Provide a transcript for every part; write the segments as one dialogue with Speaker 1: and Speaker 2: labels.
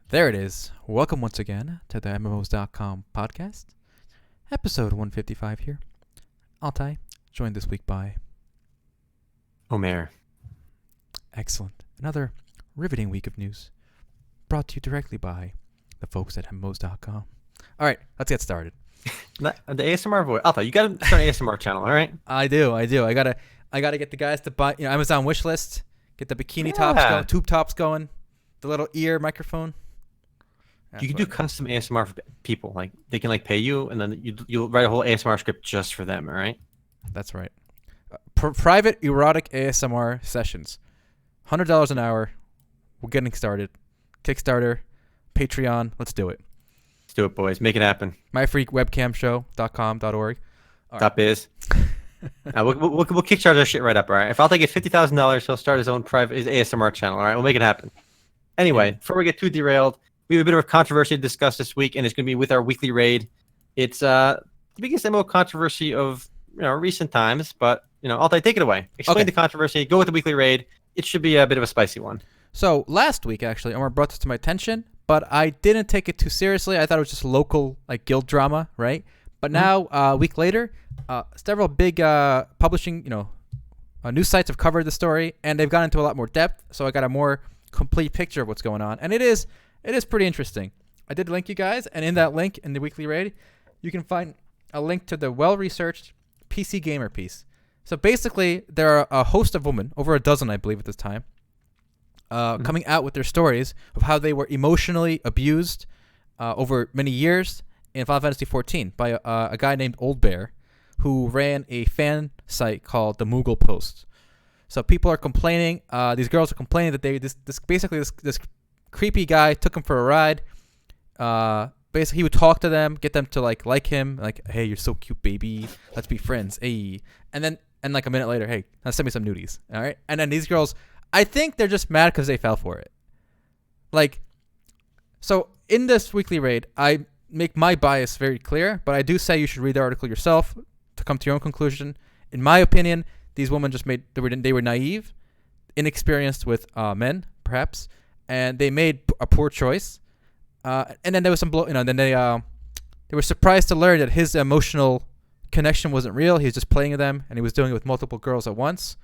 Speaker 1: There it is. Welcome once again to the MMOs.com podcast. Episode 155 here. Altai, joined this week by...
Speaker 2: Omer.
Speaker 1: Excellent. Another riveting week of news. Brought to you directly by the folks at MMOs.com. Alright, let's get started.
Speaker 2: The ASMR voice. Altai, you gotta start an ASMR channel, alright?
Speaker 1: I do. I gotta get the guys to buy, Amazon wish list, get the bikini tops going, tube tops going, the little ear microphone.
Speaker 2: You can do custom ASMR for people. Like they can pay you, and then you'll write a whole ASMR script just for them. All right.
Speaker 1: That's right. Private erotic ASMR sessions, $100 an hour. We're getting started. Kickstarter, Patreon. Let's do it.
Speaker 2: Let's do it, boys. Make it happen.
Speaker 1: myfreakwebcamshow.com.org.
Speaker 2: .biz. We'll kickstart that shit right up. All right. If Altai gets $50,000, he'll start his own private ASMR channel. All right. We'll make it happen. Anyway, before we get too derailed. We have a bit of a controversy to discuss this week, and it's going to be with our weekly raid. It's the biggest MMO controversy of recent times, but Altai, take it away. Explain the controversy. Go with the weekly raid. It should be a bit of a spicy one.
Speaker 1: So last week, actually, Omar brought this to my attention, but I didn't take it too seriously. I thought it was just local, guild drama, right? But now, a week later, several big publishing, news sites have covered the story, and they've gone into a lot more depth. So I got a more complete picture of what's going on, and it is pretty interesting. I did link you guys, and in that link in the weekly raid, you can find a link to the well-researched PC Gamer piece. So basically, there are a host of women, over a dozen, I believe, at this time, coming out with their stories of how they were emotionally abused over many years in Final Fantasy XIV by a guy named Old Bear, who ran a fan site called the Moogle Post. So people are complaining. These girls are complaining that this creepy guy took him for a ride. Basically, he would talk to them, get them to like him, hey, you're so cute, baby. Let's be friends. Hey, and a minute later, hey, now send me some nudies. All right, and then these girls, I think they're just mad because they fell for it. So in this weekly raid, I make my bias very clear, but I do say you should read the article yourself to come to your own conclusion. In my opinion, these women they were naive, inexperienced with men, perhaps. And they made a poor choice, and then there was some then they were surprised to learn that his emotional connection wasn't real. He was just playing with them, and he was doing it with multiple girls at once.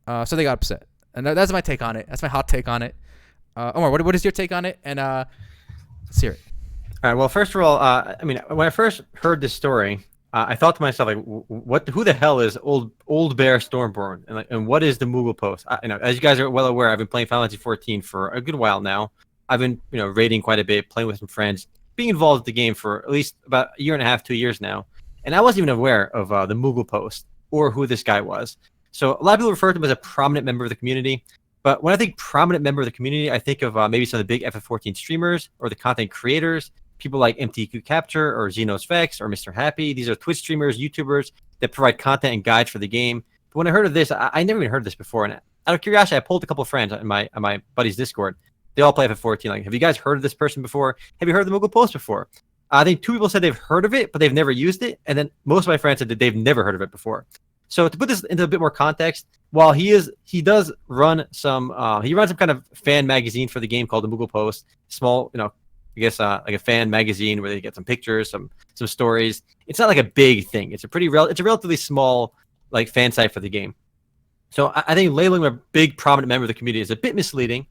Speaker 1: So they got upset, and that's my take on it. That's my hot take on it. Omar, what is your take on it? And let's hear it.
Speaker 2: All right. Well, first of all, when I first heard this story, I thought to myself, who the hell is Old Bear Stormborn, and what is the Moogle Post? As you guys are well aware, I've been playing Final Fantasy XIV for a good while now. I've been, raiding quite a bit, playing with some friends, being involved with the game for at least about a year and a half, 2 years now, and I wasn't even aware of the Moogle Post or who this guy was. So a lot of people refer to him as a prominent member of the community. But when I think prominent member of the community, I think of maybe some of the big FF14 streamers or the content creators. People like MTQ Capture or Xenos Vex or Mr. Happy. These are Twitch streamers, YouTubers that provide content and guides for the game. But when I heard of this, I never even heard of this before. And out of curiosity, I pulled a couple of friends on my buddy's Discord. They all play FF14. Have you guys heard of this person before? Have you heard of the Moogle Post before? I think 2 people said they've heard of it, but they've never used it. And then most of my friends said that they've never heard of it before. So to put this into a bit more context, while he does run some kind of fan magazine for the game called the Moogle Post, small, I guess like a fan magazine where they get some pictures, some stories. It's not like a big thing. It's a relatively small fan site for the game. So I think labeling him a big prominent member of the community is a bit misleading.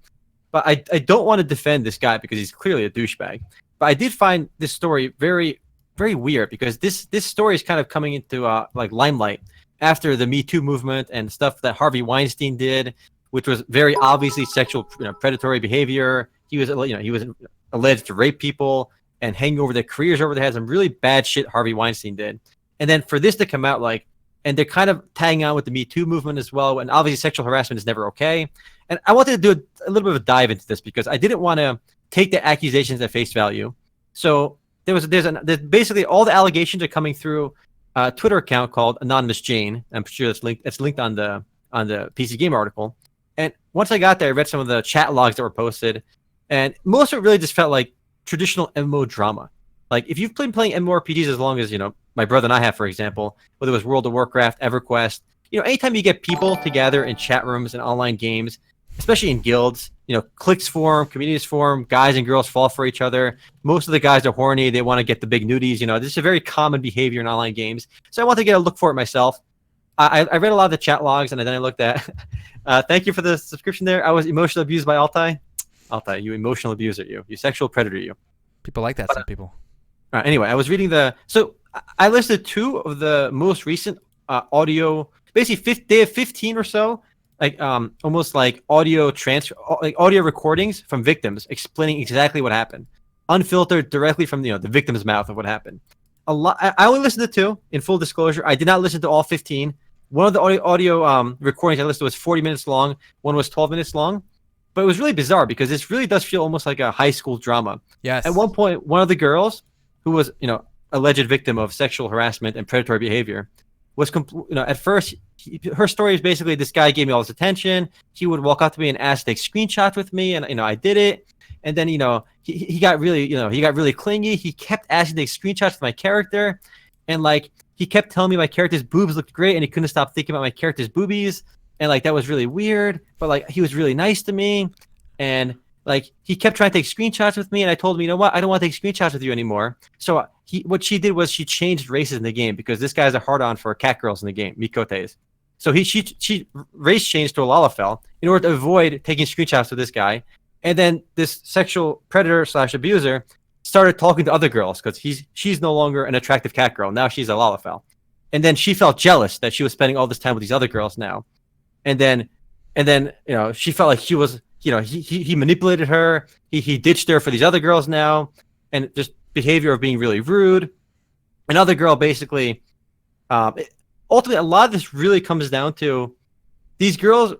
Speaker 2: But I don't want to defend this guy because he's clearly a douchebag. But I did find this story very, very weird because this story is kind of coming into limelight after the Me Too movement and stuff that Harvey Weinstein did, which was very obviously sexual predatory behavior. He was alleged to rape people and hang over their careers over their heads. Some really bad shit Harvey Weinstein did. And then for this to come out and they're kind of tagging on with the Me Too movement as well. And obviously sexual harassment is never okay. And I wanted to do a little bit of a dive into this because I didn't want to take the accusations at face value. So there's basically all the allegations are coming through a Twitter account called Anonymous Jane. I'm sure that's linked on the PC Game article. And once I got there, I read some of the chat logs that were posted. And most of it really just felt like traditional MMO drama. If you've been playing MMORPGs as long as, my brother and I have, for example, whether it was World of Warcraft, EverQuest, anytime you get people together in chat rooms and online games, especially in guilds, cliques form, communities form, guys and girls fall for each other. Most of the guys are horny. They want to get the big nudies. This is a very common behavior in online games. So I want to get a look for it myself. I read a lot of the chat logs, and then I looked at. Thank you for the subscription there. I was emotionally abused by Altai. Altai, you emotional abuser, you sexual predator, you.
Speaker 1: People like that. Some people.
Speaker 2: Anyway, I was reading so I listed 2 of the most recent audio. Basically, they have 15 or so, like almost like audio transfer, like audio recordings from victims explaining exactly what happened, unfiltered directly from the victim's mouth of what happened. I only listened to 2. In full disclosure, I did not listen to all 15. One of the audio recordings I listened to was 40 minutes long. One was 12 minutes long. But it was really bizarre because this really does feel almost like a high school drama.
Speaker 1: Yes.
Speaker 2: At one point, one of the girls who was, alleged victim of sexual harassment and predatory behavior was, at first, her story is basically this guy gave me all his attention. He would walk up to me and ask to take screenshots with me, and I did it. And then he got really clingy. He kept asking to take screenshots of my character, and he kept telling me my character's boobs looked great, and he couldn't stop thinking about my character's boobies. And that was really weird, but he was really nice to me, and he kept trying to take screenshots with me, and I told him, you know what, I don't want to take screenshots with you anymore. So what she did was she changed races in the game because this guy's a hard-on for cat girls in the game, Mikotes. So she race changed to a Lalafell in order to avoid taking screenshots with this guy, and then this sexual predator / abuser started talking to other girls because she's no longer an attractive cat girl, now she's a Lalafell, and then she felt jealous that she was spending all this time with these other girls now. And then, she felt like he was, he manipulated her. He ditched her for these other girls now, and just behavior of being really rude. Another girl basically, ultimately, a lot of this really comes down to these girls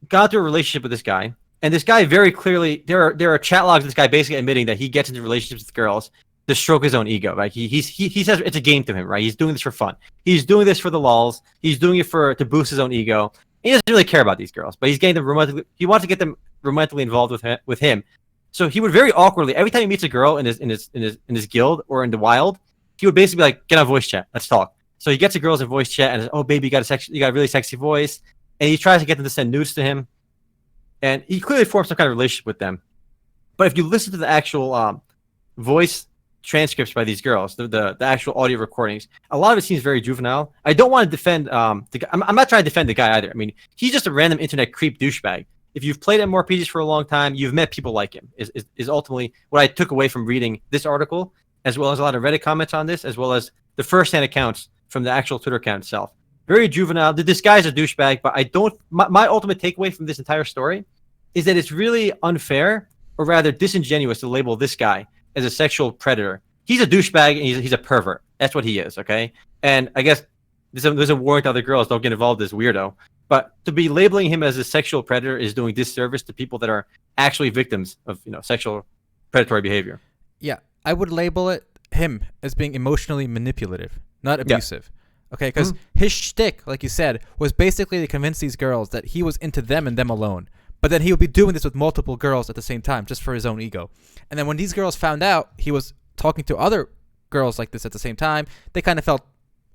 Speaker 2: got into a relationship with this guy, and this guy very clearly there are chat logs of this guy basically admitting that he gets into relationships with girls to stroke his own ego. Like he says it's a game to him, right? He's doing this for fun. He's doing this for the lulz. He's doing it to boost his own ego. He doesn't really care about these girls, but he's getting them romantically. He wants to get them romantically involved with him. So he would very awkwardly, every time he meets a girl in his guild or in the wild, he would basically be like, "Get on voice chat, let's talk." So he gets the girls in voice chat and says, "Oh baby, you got a really sexy voice," and he tries to get them to send nudes to him, and he clearly forms some kind of relationship with them. But if you listen to the actual voice transcripts by these girls, the actual audio recordings, a lot of it seems very juvenile. I don't want to defend the guy. I'm not trying to defend the guy either. I mean, he's just a random internet creep douchebag. If you've played MMORPGs for a long time, you've met people like him. Is ultimately what I took away from reading this article, as well as a lot of Reddit comments on this, as well as the first-hand accounts from the actual Twitter account itself. Very juvenile. This guy's a douchebag, but I don't. My ultimate takeaway from this entire story is that it's really unfair, or rather disingenuous, to label this guy as a sexual predator. He's a douchebag and he's a pervert. That's what he is, okay? And I guess there's a warning to other girls, don't get involved with this weirdo. But to be labeling him as a sexual predator is doing disservice to people that are actually victims of sexual predatory behavior.
Speaker 1: Yeah, I would label him as being emotionally manipulative, not abusive. Yeah. Okay, because his shtick, like you said, was basically to convince these girls that he was into them and them alone. But then he would be doing this with multiple girls at the same time, just for his own ego. And then when these girls found out he was talking to other girls like this at the same time, they kind of felt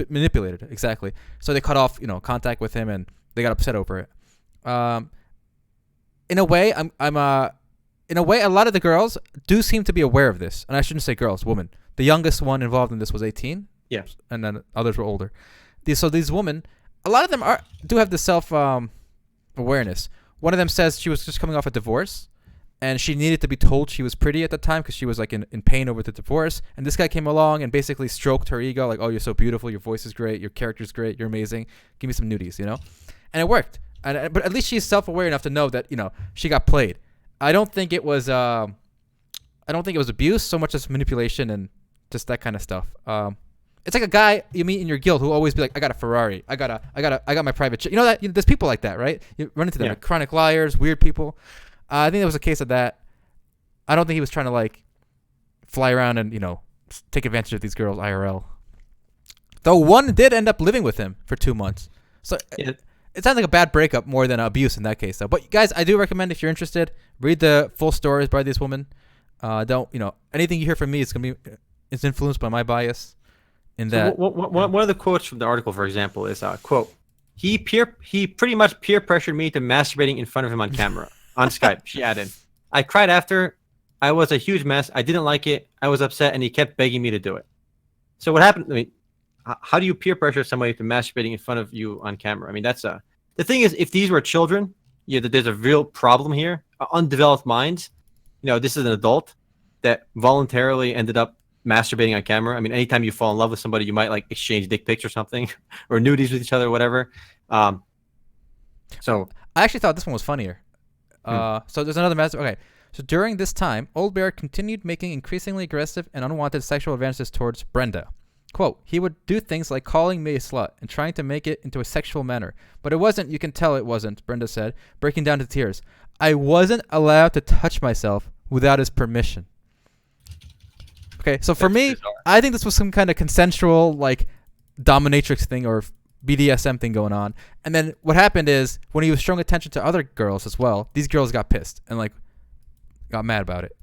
Speaker 1: manipulated. Exactly. So they cut off, contact with him, and they got upset over it. In a way, in a way, a lot of the girls do seem to be aware of this, and I shouldn't say girls, women. The youngest one involved in this was 18.
Speaker 2: Yes.
Speaker 1: And then others were older. So these women, a lot of them do have the self awareness. One of them says she was just coming off a divorce, and she needed to be told she was pretty at the time because she was in pain over the divorce. And this guy came along and basically stroked her ego, like, "Oh, you're so beautiful, your voice is great, your character's great, you're amazing. Give me some nudies," And it worked. But at least she's self-aware enough to know that she got played. I don't think it was abuse so much as manipulation and just that kind of stuff. It's like a guy you meet in your guild who always be like, "I got a Ferrari. I got my private jet." There's people like that, right? You run into them, like chronic liars, weird people. I think there was a case of that. I don't think he was trying to fly around and take advantage of these girls IRL. Though one did end up living with him for 2 months, so it sounds like a bad breakup more than abuse in that case, though. But guys, I do recommend, if you're interested, read the full stories by this woman. Don't anything you hear from me is it's influenced by my bias. In that,
Speaker 2: one of the quotes from the article, for example, is quote, He pretty much peer pressured me to masturbating in front of him on camera on Skype. She added, I cried after. I was a huge mess. I didn't like it. I was upset, and he kept begging me to do it. So what happened? I mean, how do you peer pressure somebody to masturbating in front of you on camera? I mean, that's a. The thing is, if these were children, yeah, there's a real problem here. Undeveloped minds. You know, this is an adult that voluntarily ended up masturbating on camera. I mean, anytime you fall in love with somebody, you might like exchange dick pics or something, or nudies with each other, or whatever. So
Speaker 1: I actually thought this one was funnier. So there's another message. Okay. So during this time, Old Bear continued making increasingly aggressive and unwanted sexual advances towards Brenda. Quote, he would do things like calling me a slut and trying to make it into a sexual manner. But it wasn't, you can tell it wasn't, Brenda said, breaking down to tears. I wasn't allowed to touch myself without his permission. Okay, so for me, bizarre. I think this was some kind of consensual, like, dominatrix thing or BDSM thing going on. And then what happened is, when he was showing attention to other girls as well, these girls got pissed and, like, got mad about it.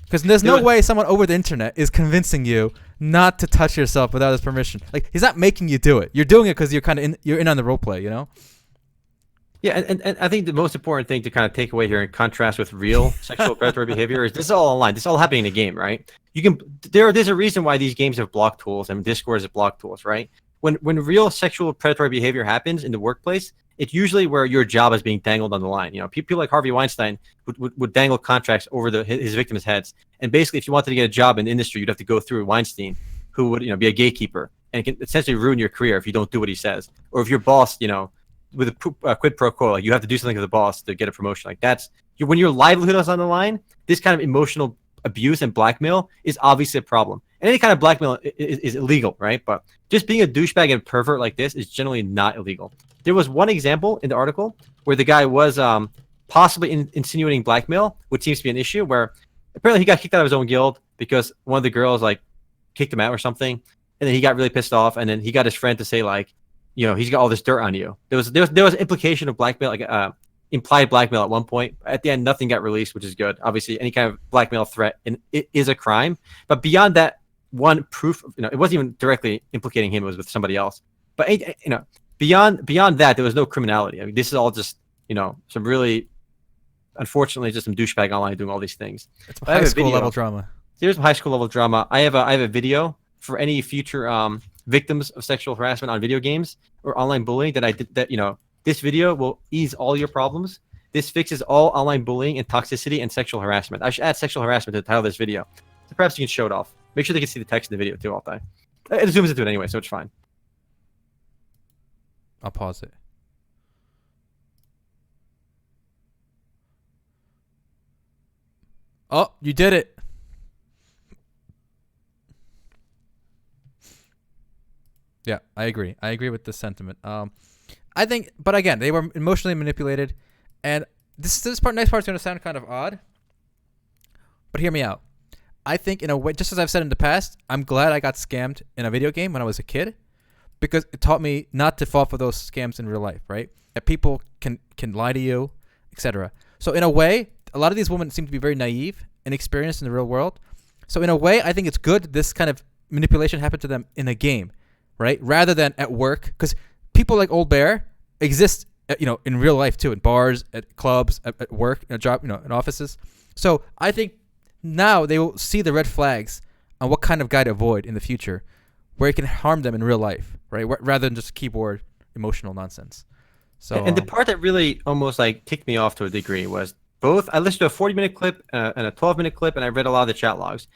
Speaker 1: Because there's no way someone over the internet is convincing you not to touch yourself without his permission. Like, he's not making you do it. You're doing it because you're kind of you're in on the role play, you know?
Speaker 2: Yeah, and I think the most important thing to kind of take away here in contrast with real sexual predatory behavior is this is all online. This is all happening in a game, right? You can there's a reason why these games have block tools and Discord has block tools, right? When real sexual predatory behavior happens in the workplace, it's usually where your job is being dangled on the line. You know, people like Harvey Weinstein would dangle contracts over his victims' heads. And basically, if you wanted to get a job in the industry, you'd have to go through Weinstein, who would, you know, be a gatekeeper, and it can essentially ruin your career if you don't do what he says. Or if your boss, you know, with a quid pro quo, like you have to do something to the boss to get a promotion. Like that's when your livelihood is on the line. This kind of emotional abuse and blackmail is obviously a problem. And any kind of blackmail is illegal, right? But just being a douchebag and pervert like this is generally not illegal. There was one example in the article where the guy was possibly insinuating blackmail, which seems to be an issue, where apparently he got kicked out of his own guild because one of the girls like kicked him out or something, and then he got really pissed off, and then he got his friend to say like, you know, he's got all this dirt on you. There was implication of blackmail, like implied blackmail at one point. At the end, nothing got released, which is good. Obviously, any kind of blackmail threat it is a crime, but beyond that one proof, you know, it wasn't even directly implicating him; it was with somebody else. But you know. Beyond that, there was no criminality. I mean, this is all just, you know, some really, unfortunately, just some douchebag online doing all these things.
Speaker 1: It's high school level drama.
Speaker 2: Here's some high school level drama. I have a video for any future victims of sexual harassment on video games or online bullying that I did. That, you know, this video will ease all your problems. This fixes all online bullying and toxicity and sexual harassment. I should add sexual harassment to the title of this video. So perhaps you can show it off. Make sure they can see the text in the video too all the time. It zooms into it anyway, so it's fine.
Speaker 1: I'll pause it. Oh, you did it. Yeah, I agree. I agree with this sentiment. I think, but again, they were emotionally manipulated, and next part is going to sound kind of odd, but hear me out. I think in a way, just as I've said in the past, I'm glad I got scammed in a video game when I was a kid, because it taught me not to fall for those scams in real life, right? That people can lie to you, etc. So in a way, a lot of these women seem to be very naive and inexperienced in the real world. So in a way, I think it's good this kind of manipulation happened to them in a game, right? Rather than at work, because people like Old Bear exist, you know, in real life too, in bars, at clubs, at work, in a job, you know, in offices. So I think now they will see the red flags on what kind of guy to avoid in the future, where it can harm them in real life, right? Rather than just keyboard emotional nonsense. So,
Speaker 2: and the part that really almost like ticked me off to a degree was both. I listened to a 40-minute clip and a 12-minute clip, and I read a lot of the chat logs.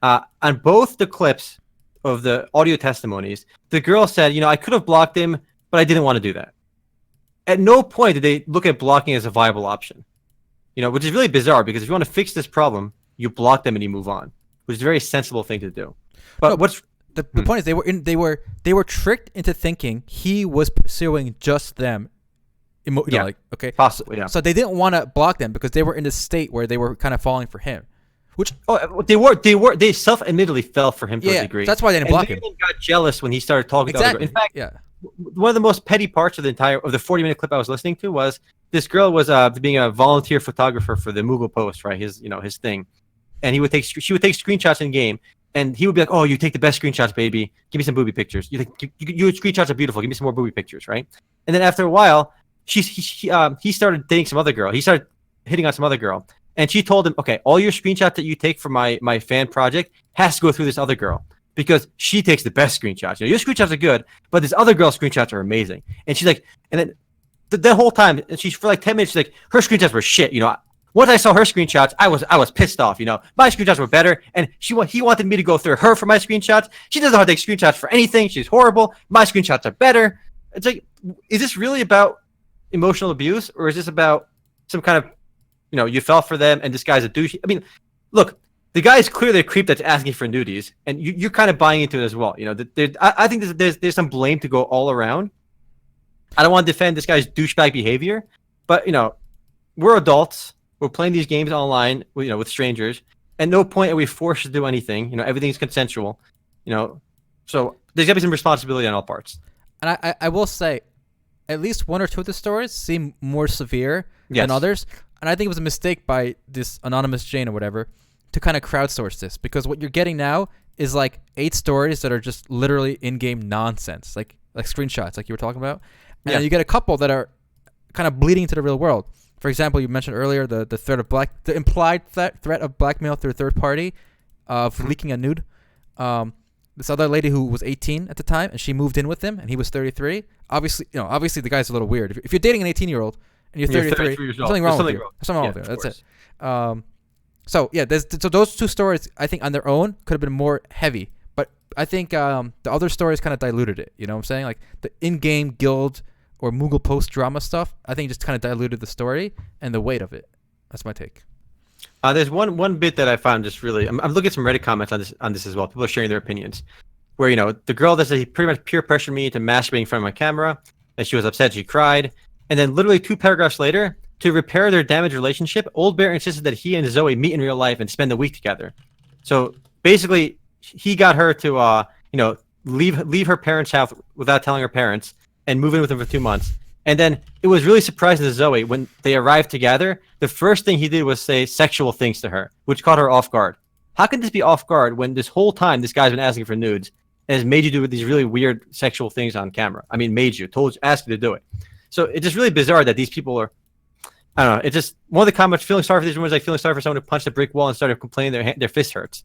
Speaker 2: On both the clips of the audio testimonies, the girl said, you know, I could have blocked him, but I didn't want to do that. At no point did they look at blocking as a viable option. You know, which is really bizarre, because if you want to fix this problem, you block them and you move on, which is a very sensible thing to do. But
Speaker 1: no,
Speaker 2: what's
Speaker 1: the point is they were tricked into thinking he was pursuing just them. You know, like, okay,
Speaker 2: possibly, yeah.
Speaker 1: So they didn't want to block them because they were in a state where they were kind of falling for him. Which
Speaker 2: they self-admittedly fell for him to a degree.
Speaker 1: That's why they didn't block him.
Speaker 2: They got jealous when he started talking to other girls. In fact, one of the most petty parts of the 40-minute clip I was listening to was this girl was being a volunteer photographer for the Moogle Post, right? His thing, and she would take screenshots in game. And he would be like, "Oh, you take the best screenshots, baby. Give me some booby pictures. Your screenshots are beautiful. Give me some more booby pictures, right?" And then after a while, he started dating some other girl. He started hitting on some other girl, and she told him, "Okay, all your screenshots that you take for my fan project has to go through this other girl because she takes the best screenshots. Your screenshots are good, but this other girl's screenshots are amazing." And she's like, and then the whole time, and she's for like 10 minutes, she's like, her screenshots were shit. Once I saw her screenshots, I was pissed off. My screenshots were better, and he wanted me to go through her for my screenshots. She doesn't know how to take screenshots for anything. She's horrible. My screenshots are better. It's like, is this really about emotional abuse, or is this about some kind of, you fell for them, and this guy's a douche? I mean, look, the guy is clearly a creep that's asking for nudies, and you're kind of buying into it as well. I think there's some blame to go all around. I don't want to defend this guy's douchebag behavior, but we're adults. We're playing these games online, with strangers. At no point are we forced to do anything. Everything's consensual. So there's got to be some responsibility on all parts.
Speaker 1: And I will say, at least one or two of the stories seem more severe than others. And I think it was a mistake by this anonymous Jane or whatever to kind of crowdsource this, because what you're getting now is like 8 stories that are just literally in-game nonsense, like screenshots, like you were talking about. And then you get a couple that are kind of bleeding into the real world. For example, you mentioned earlier the the implied threat of blackmail through a third party of leaking a nude. This other lady who was 18 at the time, and she moved in with him, and he was 33. Obviously the guy's a little weird. If you're dating an 18-year-old and you're 33, there's something wrong with you. There's something wrong with you. That's it. So those 2 stories, I think on their own could have been more heavy, but I think the other stories kind of diluted it. You know what I'm saying? Like the in-game guild or Moogle post drama stuff, I think just kind of diluted the story and the weight of it. That's my take.
Speaker 2: There's one bit that I found just really. I'm looking at some Reddit comments on this as well. People are sharing their opinions. Where the girl that said he pretty much peer pressured me to masturbate in front of my camera, and she was upset. She cried, and then literally 2 paragraphs later, to repair their damaged relationship, Old Bear insisted that he and Zoe meet in real life and spend the week together. So basically, he got her to leave her parents' house without telling her parents, and move in with him for 2 months. And then it was really surprising to Zoe when they arrived together. The first thing he did was say sexual things to her, which caught her off guard. How can this be off guard when this whole time this guy's been asking for nudes and has made you do these really weird sexual things on camera? I mean, asked you to do it. So it's just really bizarre that these people are, I don't know. It's just one of the comments, feeling sorry for these rumors, like feeling sorry for someone who punched a brick wall and started complaining their fist hurts.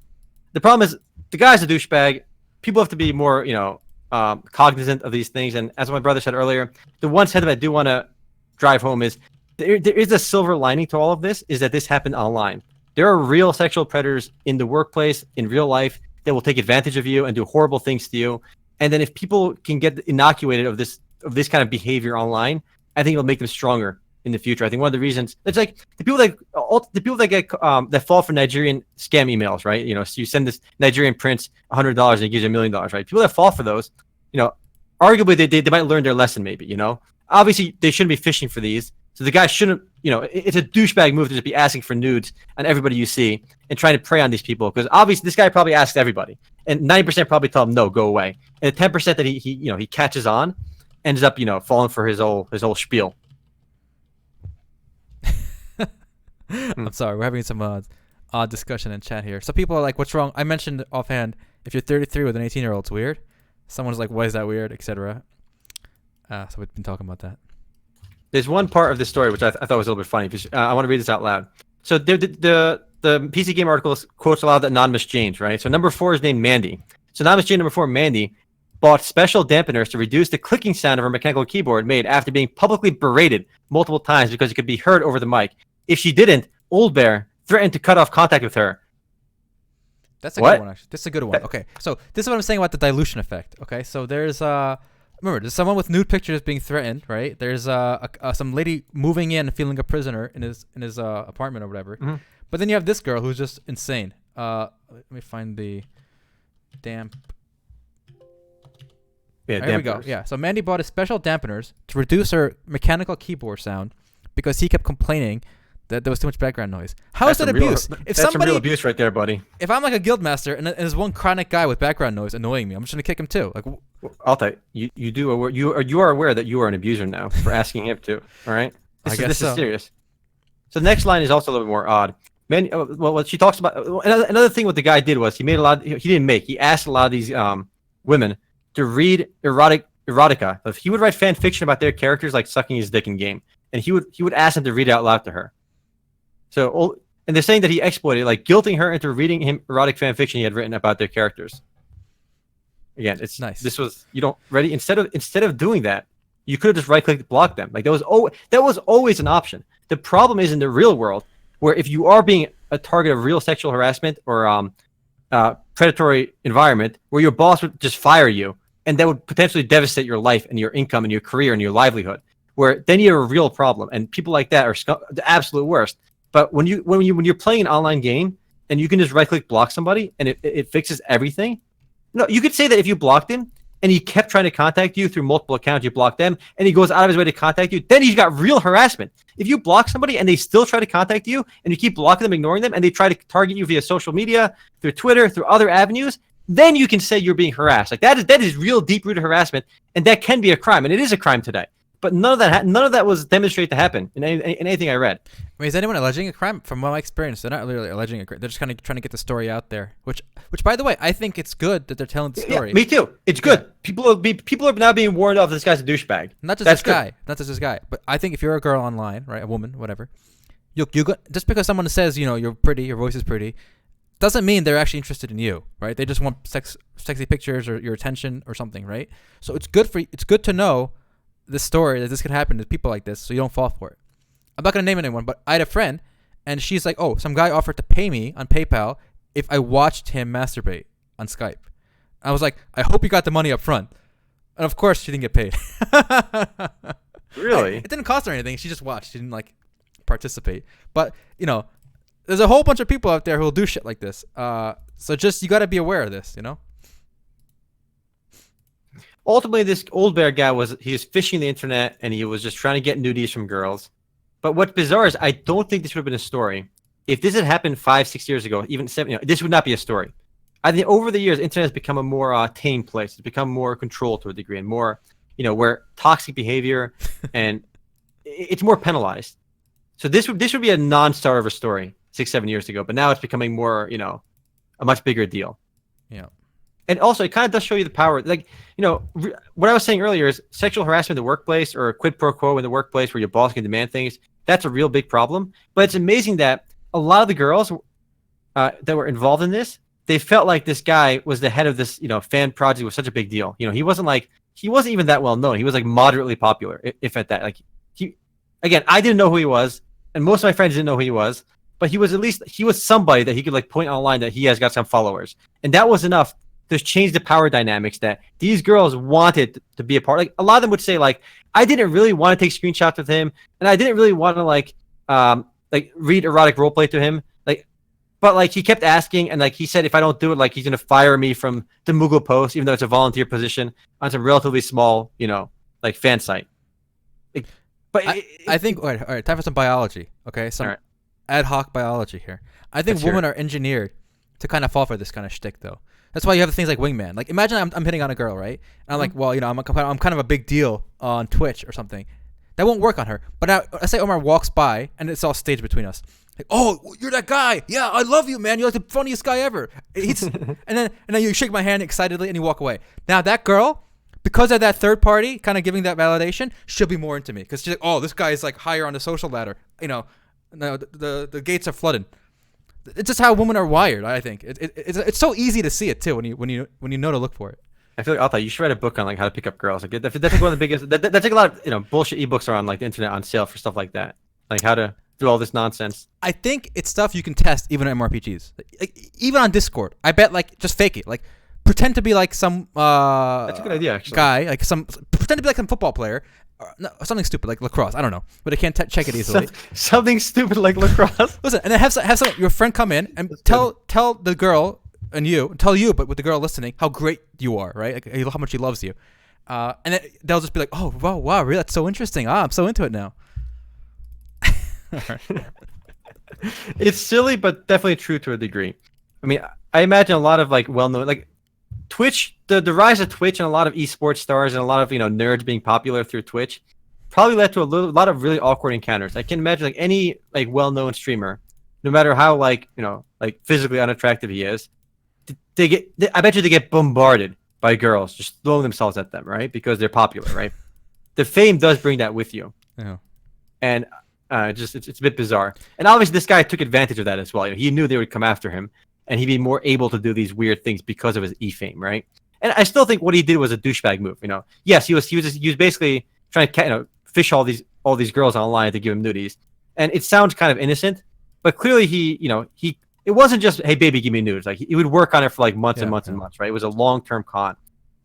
Speaker 2: The problem is the guy's a douchebag. People have to be more, cognizant of these things. And as my brother said earlier, the one sentiment I do want to drive home is there is a silver lining to all of this, is that this happened online. There are real sexual predators in the workplace, in real life, that will take advantage of you and do horrible things to you. And then if people can get inoculated of this kind of behavior online, I think it'll make them stronger in the future. I think one of the reasons, it's like the people that get that fall for Nigerian scam emails, right? So you send this Nigerian prince $100 and he gives you $1 million, right? People that fall for those, arguably they might learn their lesson, maybe. Obviously they shouldn't be fishing for these. So the guy shouldn't, it's a douchebag move to just be asking for nudes on everybody you see and trying to prey on these people, because obviously this guy probably asks everybody, and 90% probably tell him no, go away, and the 10% that he catches on ends up falling for his whole spiel.
Speaker 1: I'm sorry, we're having some odd discussion in chat here. So people are like, what's wrong? I mentioned offhand, if you're 33 with an 18-year-old, it's weird. Someone's like, why is that weird, etc. So we've been talking about that.
Speaker 2: There's one part of this story which I thought was a little bit funny. I want to read this out loud. So the PC Game article quotes a lot of the anonymous Janes, right? So number 4 is named Mandy. So anonymous Jane number 4, Mandy, bought special dampeners to reduce the clicking sound of her mechanical keyboard made after being publicly berated multiple times because it could be heard over the mic. If she didn't, Old Bear threatened to cut off contact with her.
Speaker 1: That's a good one, actually. This is a good one. Okay, so this is what I'm saying about the dilution effect. Okay, so there's there's someone with nude pictures being threatened, right? There's some lady moving in, feeling a prisoner in his apartment or whatever. Mm-hmm. But then you have this girl who's just insane. Let me find the damp.
Speaker 2: Yeah,
Speaker 1: there we go. Yeah, so Mandy bought his special dampeners to reduce her mechanical keyboard sound because he kept complaining that there was too much background noise. How is that abuse?
Speaker 2: That's some real abuse right there, buddy.
Speaker 1: If I'm like a guild master and there's one chronic guy with background noise annoying me, I'm just gonna kick him too. Like,
Speaker 2: I'll tell you, you are aware that you are an abuser now for asking him to. All right, this is serious. So the next line is also a little bit more odd. Well, what she talks about. Another thing, what the guy did was he made a lot. He didn't make. He asked a lot of these women to read erotica. If he would write fan fiction about their characters, like sucking his dick in game, and he would ask them to read it out loud to her. So, and they're saying that he exploited, like guilting her into reading him erotic fan fiction he had written about their characters. Again, it's
Speaker 1: nice.
Speaker 2: This was ready. Instead of doing that, you could have just right-clicked block them. Like that was always an option. The problem is in the real world, where if you are being a target of real sexual harassment or predatory environment, where your boss would just fire you, and that would potentially devastate your life and your income and your career and your livelihood, where then you have a real problem. And people like that are the absolute worst. But when you're playing an online game and you can just right-click block somebody and it fixes everything. No, you could say that if you blocked him and he kept trying to contact you through multiple accounts, you block them, and he goes out of his way to contact you, then he's got real harassment. If you block somebody and they still try to contact you and you keep blocking them, ignoring them, and they try to target you via social media, through Twitter, through other avenues, then you can say you're being harassed. Like that is real deep-rooted harassment, and that can be a crime, and it is a crime today. But none of that was demonstrated to happen in anything I read.
Speaker 1: I mean, is anyone alleging a crime? From my experience, they're not really alleging a crime. They're just kind of trying to get the story out there. Which, by the way, I think it's good that they're telling the story.
Speaker 2: Yeah, me too. It's good. People are now being warned off. This guy's a douchebag.
Speaker 1: Not just this guy. But I think if you're a girl online, right, a woman, whatever, you just because someone says you're pretty, your voice is pretty, doesn't mean they're actually interested in you, right? They just want sexy pictures or your attention or something, right? So it's good to know this story, that this could happen to people like this, so you don't fall for it. I'm not gonna name anyone, but I had a friend, and she's like, "Oh, some guy offered to pay me on PayPal if I watched him masturbate on Skype." I was like, "I hope you got the money up front," and of course, she didn't get paid.
Speaker 2: Really?
Speaker 1: It didn't cost her anything. She just watched. She didn't participate. But there's a whole bunch of people out there who will do shit like this. So just you got to be aware of this.
Speaker 2: Ultimately, this old bear guy was fishing the internet, and he was just trying to get nudies from girls. But what's bizarre is I don't think this would have been a story. If this had happened 5-6 years ago, even 7, this would not be a story. I think over the years, internet has become a more tame place. It's become more controlled to a degree, and more, where toxic behavior and it's more penalized. So this would be a non-starter of a story 6-7 years ago, but now it's becoming more, a much bigger deal.
Speaker 1: Yeah.
Speaker 2: And also, it kind of does show you the power. Like, what I was saying earlier is sexual harassment in the workplace, or a quid pro quo in the workplace where your boss can demand things. That's a real big problem. But it's amazing that a lot of the girls that were involved in this, they felt like this guy was the head of this, fan project was such a big deal. He wasn't even that well known. He was moderately popular, if at that. Again, I didn't know who he was, and most of my friends didn't know who he was. But he was somebody that he could point online that he has got some followers, and that was enough to change the power dynamics that these girls wanted to be a part. Like a lot of them would say, I didn't really want to take screenshots with him, and I didn't really want to read erotic roleplay to him. But he kept asking, and he said if I don't do it, he's gonna fire me from the Moogle post, even though it's a volunteer position on some relatively small, fan site.
Speaker 1: I think all right, time for some biology. Okay, some ad hoc biology here. I think women are engineered to kind of fall for this kind of shtick, though. That's why you have things like wingman. Imagine I'm hitting on a girl, right? And I'm I'm kind of a big deal on Twitch or something. That won't work on her. But now, let's say Omar walks by and it's all staged between us. Oh, you're that guy. Yeah, I love you, man. You're the funniest guy ever. and then you shake my hand excitedly and you walk away. Now that girl, because of that third party kind of giving that validation, she'll be more into me because she's like, oh, this guy is higher on the social ladder. The gates are flooded. It's just how women are wired. I think it's so easy to see it too when you know to look for it.
Speaker 2: I feel like Alta, you should write a book on how to pick up girls. That's one of the biggest. That's a lot of bullshit ebooks are on the internet on sale for stuff like that. How to do all this nonsense.
Speaker 1: I think it's stuff you can test even in MMORPGs, even on Discord. I bet just fake it, pretend to be some
Speaker 2: that's a good idea actually.
Speaker 1: Guy, pretend to be some football player. No, something stupid like lacrosse. I don't know, but I can't check it easily.
Speaker 2: Something stupid like lacrosse.
Speaker 1: Listen, and then have some your friend come in and tell the girl but with the girl listening how great you are, right? How much he loves you, and then they'll just be like, oh wow, really? That's so interesting. I'm so into it now.
Speaker 2: It's silly, but definitely true to a degree. I mean, I imagine a lot of well-known Twitch, the rise of Twitch and a lot of esports stars and a lot of nerds being popular through Twitch probably led to a lot of really awkward encounters. I can imagine any well-known streamer no matter how like like physically unattractive he is, I bet you they get bombarded by girls just throwing themselves at them, right? Because they're popular, right? The fame does bring that with you,
Speaker 1: Yeah.
Speaker 2: and it's a bit bizarre. And obviously, this guy took advantage of that as well. He knew they would come after him, and he'd be more able to do these weird things because of his e-fame, right? And I still think what he did was a douchebag move. Yes, he was basically trying to fish all these girls online to give him nudies, and it sounds kind of innocent, but clearly it wasn't just, hey baby, give me nudes. Like he would work on it for like months and months and months, right? It was a long-term con,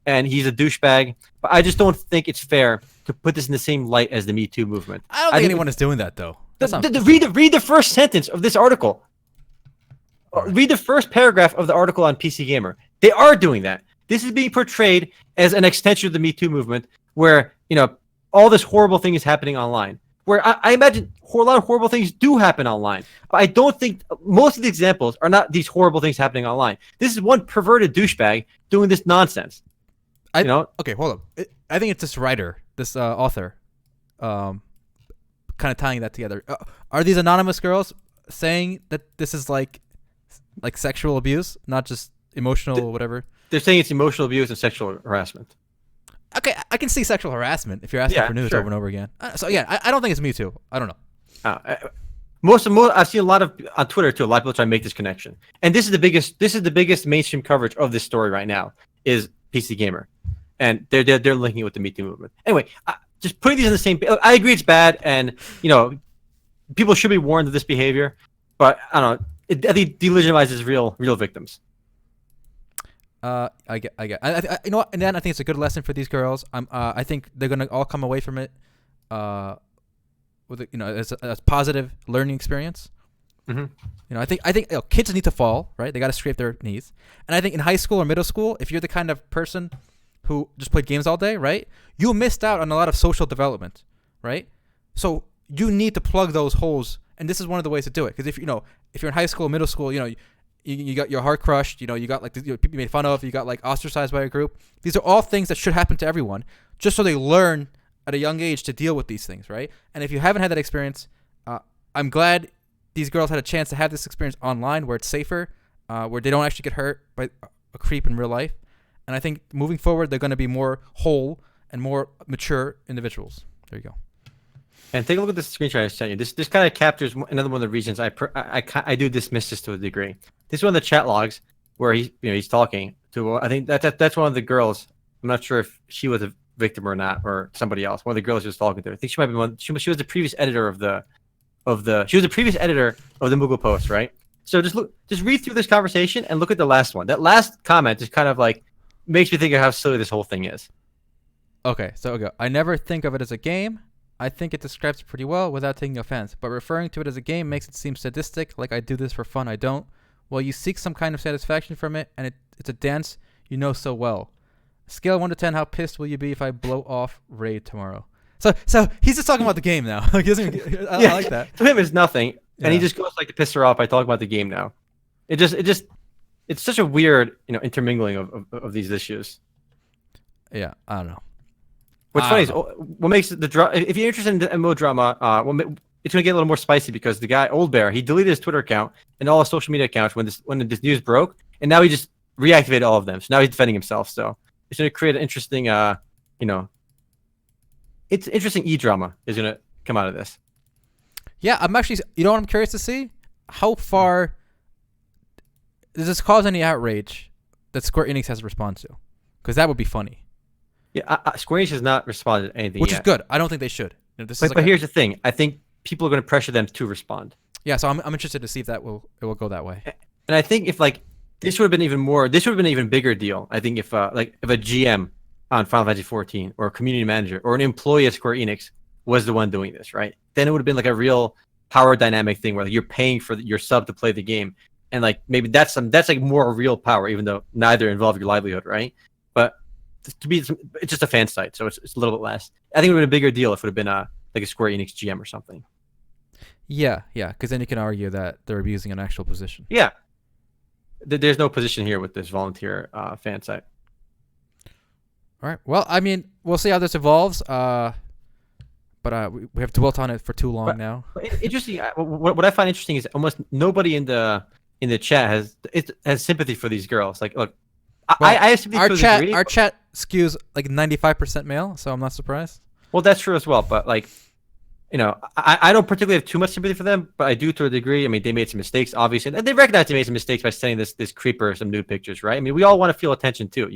Speaker 2: and he's a douchebag. But I just don't think it's fair to put this in the same light as the Me Too movement.
Speaker 1: I don't think anyone is doing that though.
Speaker 2: Read the first sentence of this article. Read the first paragraph of the article on PC Gamer. They are doing that. This is being portrayed as an extension of the Me Too movement, where all this horrible thing is happening online. Where I imagine a lot of horrible things do happen online, but I don't think most of the examples are not these horrible things happening online. This is one perverted douchebag doing this nonsense.
Speaker 1: Okay, hold up. I think it's this writer, this author, kind of tying that together. Are these anonymous girls saying that this is like sexual abuse, not just emotional or whatever?
Speaker 2: They're saying it's emotional abuse and sexual harassment.
Speaker 1: Okay, I can see sexual harassment if you're asking for news over and over again. So again, I don't think it's Me Too. I don't know.
Speaker 2: Most I've seen a lot of on Twitter too. A lot of people try to make this connection, and this is the biggest mainstream coverage of this story right now is PC Gamer, and they're linking it with the Me Too movement. Anyway, just putting these in the same. I agree it's bad, and people should be warned of this behavior, but I don't know. I think delegitimizes real victims.
Speaker 1: I get. You know what? And then I think it's a good lesson for these girls. I think they're gonna all come away from it, with as a positive learning experience. Mm-hmm. I think kids need to fall, right? They got to scrape their knees. And I think in high school or middle school, if you're the kind of person who just played games all day, right, you missed out on a lot of social development, right? So you need to plug those holes, and this is one of the ways to do it. Because if you're in high school, middle school, you got your heart crushed, you got like people made fun of, you got like ostracized by a group. These are all things that should happen to everyone, just so they learn at a young age to deal with these things, right? And if you haven't had that experience, I'm glad these girls had a chance to have this experience online, where it's safer, where they don't actually get hurt by a creep in real life. And I think moving forward, they're going to be more whole and more mature individuals. There you go.
Speaker 2: And take a look at this screenshot I sent you. This kind of captures another one of the reasons I do dismiss this to a degree. This is one of the chat logs where he's talking to. I think that's one of the girls. I'm not sure if she was a victim or not, or somebody else. One of the girls he was talking to. I think she might be one. She was the previous editor of the. She was the previous editor of the Moogle post, right? So just read through this conversation and look at the last one. That last comment just kind of like makes me think of how silly this whole thing is.
Speaker 1: Okay, so okay. I never think of it as a game. I think it describes it pretty well without taking offense, but referring to it as a game makes it seem sadistic, like I do this for fun. I don't. Well, you seek some kind of satisfaction from it, and it's a dance you know so well. Scale 1 to 10, how pissed will you be if I blow off Raid tomorrow? So he's just talking about the game now. I like that.
Speaker 2: To him, it's nothing, and he just goes like to piss her off by talking about the game now. It's such a weird intermingling of these issues.
Speaker 1: Yeah, I don't know.
Speaker 2: What's funny is what makes the drama. If you're interested in the MMO drama, it's gonna get a little more spicy because the guy Old Bear, he deleted his Twitter account and all his social media accounts when this news broke, and now he just reactivated all of them. So now he's defending himself. So it's gonna create an interesting, it's interesting drama is gonna come out of this.
Speaker 1: Yeah, I'm actually. You know what I'm curious to see? How far does this cause any outrage that Square Enix has to respond to? Because that would be funny.
Speaker 2: Yeah, Square Enix has not responded to anything
Speaker 1: Which
Speaker 2: yet.
Speaker 1: is good. I don't think they should.
Speaker 2: But here's the thing. I think people are going to pressure them to respond.
Speaker 1: Yeah, so I'm interested to see if it will go that way.
Speaker 2: And I think if this would have been an even bigger deal. I think if a GM on Final Fantasy 14 or a community manager or an employee at Square Enix was the one doing this, right? Then it would have been like a real power dynamic thing where you're paying for your sub to play the game, and maybe that's like more real power, even though neither involve your livelihood, right? But it's just a fan site, so it's a little bit less. I think it would have been a bigger deal if it would have been like a Square Enix GM or something.
Speaker 1: Yeah, because then you can argue that they're abusing an actual position.
Speaker 2: Yeah, there's no position here with this volunteer fan site.
Speaker 1: All right. Well, I mean, we'll see how this evolves. but we have dwelt on it for too long
Speaker 2: But-
Speaker 1: now.
Speaker 2: Interesting. What I find interesting is almost nobody in the chat has sympathy for these girls. Like, look,
Speaker 1: Well,
Speaker 2: I have sympathy
Speaker 1: Our
Speaker 2: for the
Speaker 1: chat
Speaker 2: degree.
Speaker 1: our chat skews like 95% male, so I'm not surprised.
Speaker 2: Well, that's true as well. But like, I don't particularly have too much sympathy for them, but I do to a degree. I mean, they made some mistakes, obviously, and they recognize they made some mistakes by sending this creeper some nude pictures, right? I mean, we all want to feel attention too,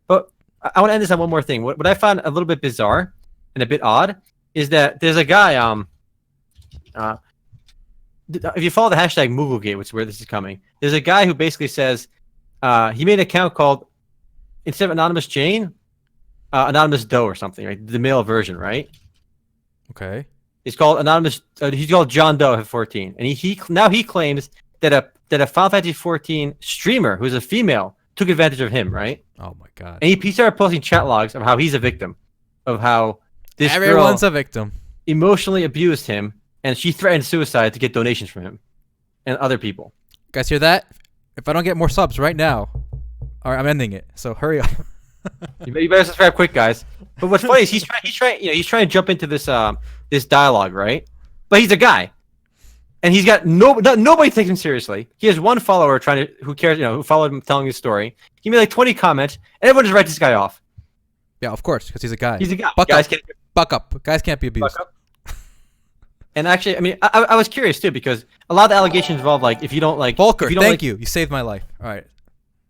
Speaker 2: But I want to end this on one more thing. What I found a little bit bizarre and a bit odd is that there's a guy. If you follow the hashtag Mooglegate, which is where this is coming, there's a guy who basically says he made an account called, instead of Anonymous Jane, Anonymous Doe or something, right? The male version, right?
Speaker 1: Okay.
Speaker 2: He's called Anonymous. He's called John Doe F14, and he claims that a Final Fantasy 14 streamer who's a female took advantage of him, right?
Speaker 1: Oh my god.
Speaker 2: And he started posting chat logs of how he's a victim, of how this
Speaker 1: Everyone's
Speaker 2: girl
Speaker 1: a victim.
Speaker 2: emotionally abused him, and she threatened suicide to get donations from him and other people.
Speaker 1: Guys, hear that? If I don't get more subs right now, all right, I'm ending it. So hurry up.
Speaker 2: You better subscribe quick, guys. But what's funny is he's trying to jump into this dialogue, right? But he's a guy, and he's got nobody takes him seriously. He has one follower who cares, who followed him telling his story. He made like 20 comments, and everyone just writes this guy off.
Speaker 1: Yeah, of course, because he's a guy.
Speaker 2: He's a guy.
Speaker 1: Buck up. Guys can't be abused.
Speaker 2: Buck up. And actually, I mean, I was curious too, because a lot of the allegations involve like if you don't like
Speaker 1: Volker,
Speaker 2: if you don't
Speaker 1: thank you. You saved my life. All right,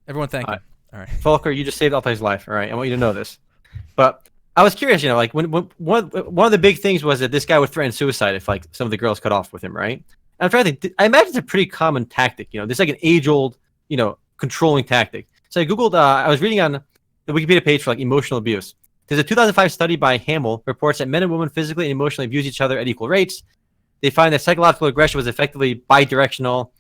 Speaker 1: everyone, thank you. All right.
Speaker 2: Volker, you just saved Alpay's life. All right, I want you to know this. But I was curious, like when one of the big things was that this guy would threaten suicide if like some of the girls cut off with him, right? And I'm trying to think. I imagine it's a pretty common tactic. This like an age-old, controlling tactic. So I googled. I was reading on the Wikipedia page for like emotional abuse. There's a 2005 study by Hamill reports that men and women physically and emotionally abuse each other at equal rates. They find that psychological aggression was effectively bidirectional.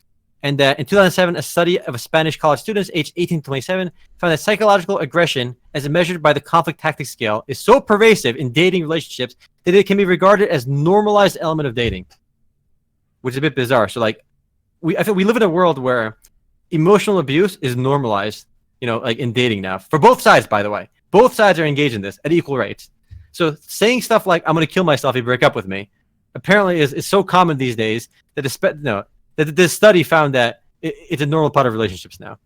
Speaker 2: And that in 2007, a study of Spanish college students aged 18 to 27 found that psychological aggression, as measured by the conflict tactics scale, is so pervasive in dating relationships that it can be regarded as normalized element of dating, which is a bit bizarre. So, like, I feel we live in a world where emotional abuse is normalized, like in dating now, for both sides, by the way. Both sides are engaged in this at equal rates. So saying stuff like, I'm going to kill myself if you break up with me, apparently is so common these days that that this study found that it's a normal part of relationships now.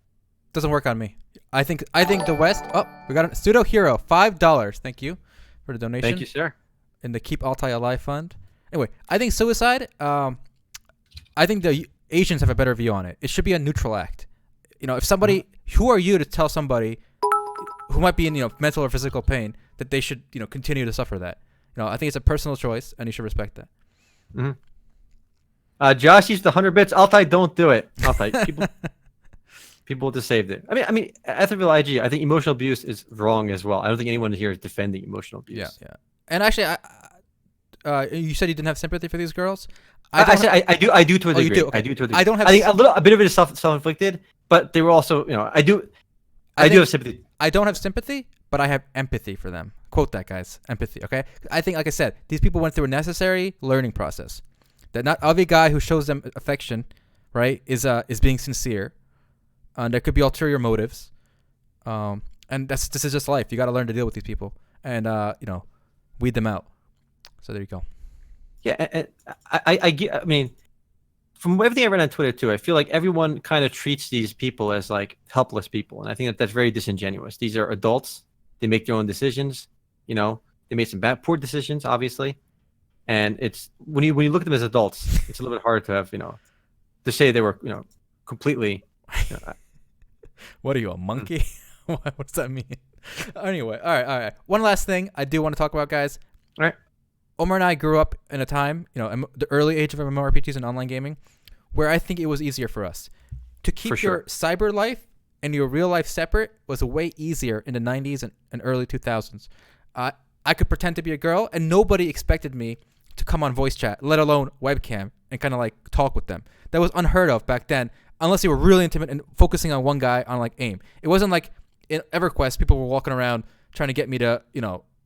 Speaker 1: Doesn't work on me. I think the West. Oh, we got a pseudo hero. $5. Thank you for the donation.
Speaker 2: Thank you, sir.
Speaker 1: In the Keep Altai Alive Fund. Anyway, I think suicide. I think the Asians have a better view on it. It should be a neutral act. If somebody, who are you to tell somebody who might be in mental or physical pain that they should continue to suffer that? I think it's a personal choice, and you should respect that.
Speaker 2: Mm-hmm. Josh used the 100 bits. Altai, don't do it. Altai, people just saved it. I mean, Etherville IG. I think emotional abuse is wrong as well. I don't think anyone here is defending emotional abuse.
Speaker 1: Yeah. And actually, you said you didn't have sympathy for these girls.
Speaker 2: I said I do to a degree.
Speaker 1: You do? Okay.
Speaker 2: I do to a degree.
Speaker 1: I don't have.
Speaker 2: I think a bit of it is self-inflicted, but they were also, I do have sympathy.
Speaker 1: I don't have sympathy, but I have empathy for them. Quote that, guys. Empathy, okay? I think, like I said, these people went through a necessary learning process. That not every guy who shows them affection, right, is being sincere. There could be ulterior motives. And this is just life. You got to learn to deal with these people and weed them out. So there you go.
Speaker 2: Yeah, I mean, from everything I read on Twitter too, I feel like everyone kind of treats these people as like helpless people, and I think that's very disingenuous. These are adults; they make their own decisions. They made some poor decisions, obviously, and it's when you look at them as adults, it's a little bit hard to have to say they were completely.
Speaker 1: What are you, a monkey? What does that mean? Anyway, all right. One last thing I do want to talk about, guys.
Speaker 2: All right.
Speaker 1: Omar and I grew up in a time, the early age of MMORPGs and online gaming, where I think it was easier for us. To keep your cyber life and your real life separate was way easier in the 90s and early 2000s. I could pretend to be a girl, and nobody expected me to come on voice chat, let alone webcam, and kind of like talk with them. That was unheard of back then, unless you were really intimate and focusing on one guy on like AIM. It wasn't like in EverQuest, people were walking around trying to get me to,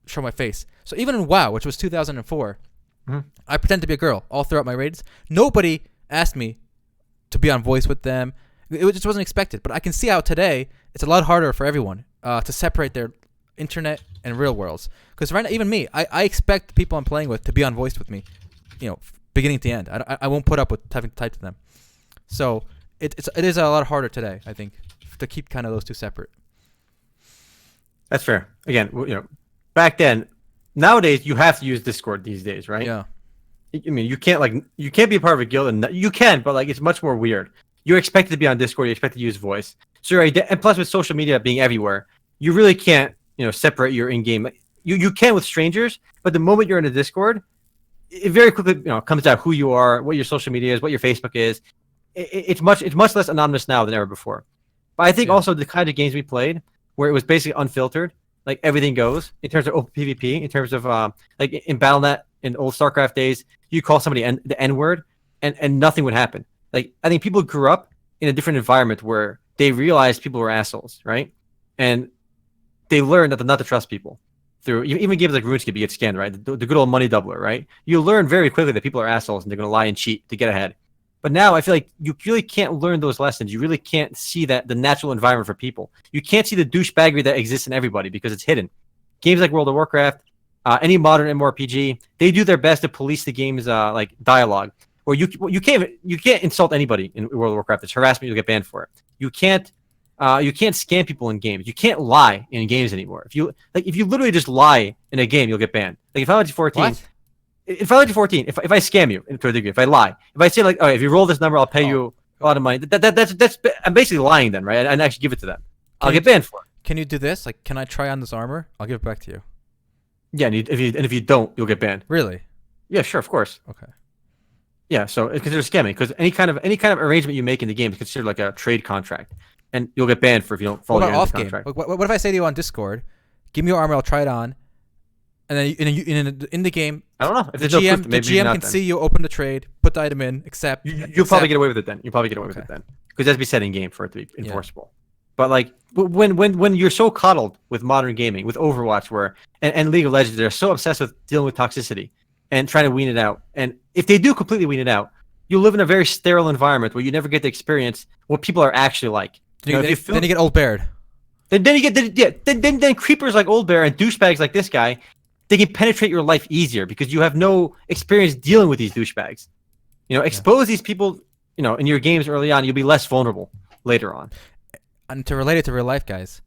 Speaker 1: show my face. So even in WoW, which was 2004, I pretend to be a girl all throughout my raids. Nobody asked me to be on voice with them. It just wasn't expected. But I can see how today it's a lot harder for everyone to separate their internet in real worlds. Because right now, even me, I expect the people I'm playing with to be on voice with me, beginning to end. I won't put up with having to type to them. So it is a lot harder today, I think, to keep kind of those two separate.
Speaker 2: That's fair. Again, back then, nowadays you have to use Discord these days, right?
Speaker 1: Yeah.
Speaker 2: I mean, you can't be a part of a guild, and you can, but it's much more weird. You're expected to be on Discord. You're expected to use voice. So and plus with social media being everywhere, you really can't separate your in-game. You can with strangers, but the moment you're in a Discord, it very quickly comes out who you are, what your social media is, what your Facebook is. It's much less anonymous now than ever before. But I think also the kind of games we played, where it was basically unfiltered, like everything goes in terms of open PvP, in terms of like in BattleNet in old StarCraft days, you call somebody the N word, and nothing would happen. Like I think people grew up in a different environment where they realized people were assholes, right? And they learned that not to trust people. Through even games like RuneScape, you get scanned, right? The good old money doubler, right? You learn very quickly that people are assholes and they're going to lie and cheat to get ahead. But now I feel like you really can't learn those lessons. You really can't see the natural environment for people. You can't see the douchebaggery that exists in everybody because it's hidden. Games like World of Warcraft, any modern MMORPG, they do their best to police the game's like dialogue. Or you can't insult anybody in World of Warcraft. It's harassment. You'll get banned for it. You can't scam people in games. You can't lie in games anymore. If you literally just lie in a game, you'll get banned. Like in Final Fantasy 14.
Speaker 1: What?
Speaker 2: In Final Fantasy 14, if I scam you to a degree, if I lie, if I say if you roll this number, I'll pay you a lot of money. That's I'm basically lying then, right? And actually give it to them. I'll get banned for it.
Speaker 1: Can you do this? Like, can I try on this armor? I'll give it back to you.
Speaker 2: Yeah, and if you don't, you'll get banned.
Speaker 1: Really?
Speaker 2: Yeah, sure, of course.
Speaker 1: Okay.
Speaker 2: Yeah, so it's considered scamming because any kind of arrangement you make in the game is considered like a trade contract, and you'll get banned if you don't follow your
Speaker 1: off
Speaker 2: contract.
Speaker 1: Game? What if I say to you on Discord, "Give me your armor, I'll try it on," and then in the game,
Speaker 2: I don't know if
Speaker 1: the
Speaker 2: there's
Speaker 1: GM,
Speaker 2: no proof, maybe
Speaker 1: the GM
Speaker 2: not
Speaker 1: can
Speaker 2: then.
Speaker 1: see you open the trade, put the item in, accept.
Speaker 2: You'll probably get away with it then. You'll probably get away with it then because that's be set in game for it to be enforceable. But like when you're so coddled with modern gaming, with Overwatch, where and League of Legends, they're so obsessed with dealing with toxicity and trying to wean it out. And if they do completely wean it out, you live in a very sterile environment where you never get to experience what people are actually like.
Speaker 1: Then you get old bared.
Speaker 2: Then you get then creepers like Old Bear and douchebags like this guy, they can penetrate your life easier because you have no experience dealing with these douchebags. Expose these people, in your games early on, you'll be less vulnerable later on.
Speaker 1: And to relate it to real life, guys,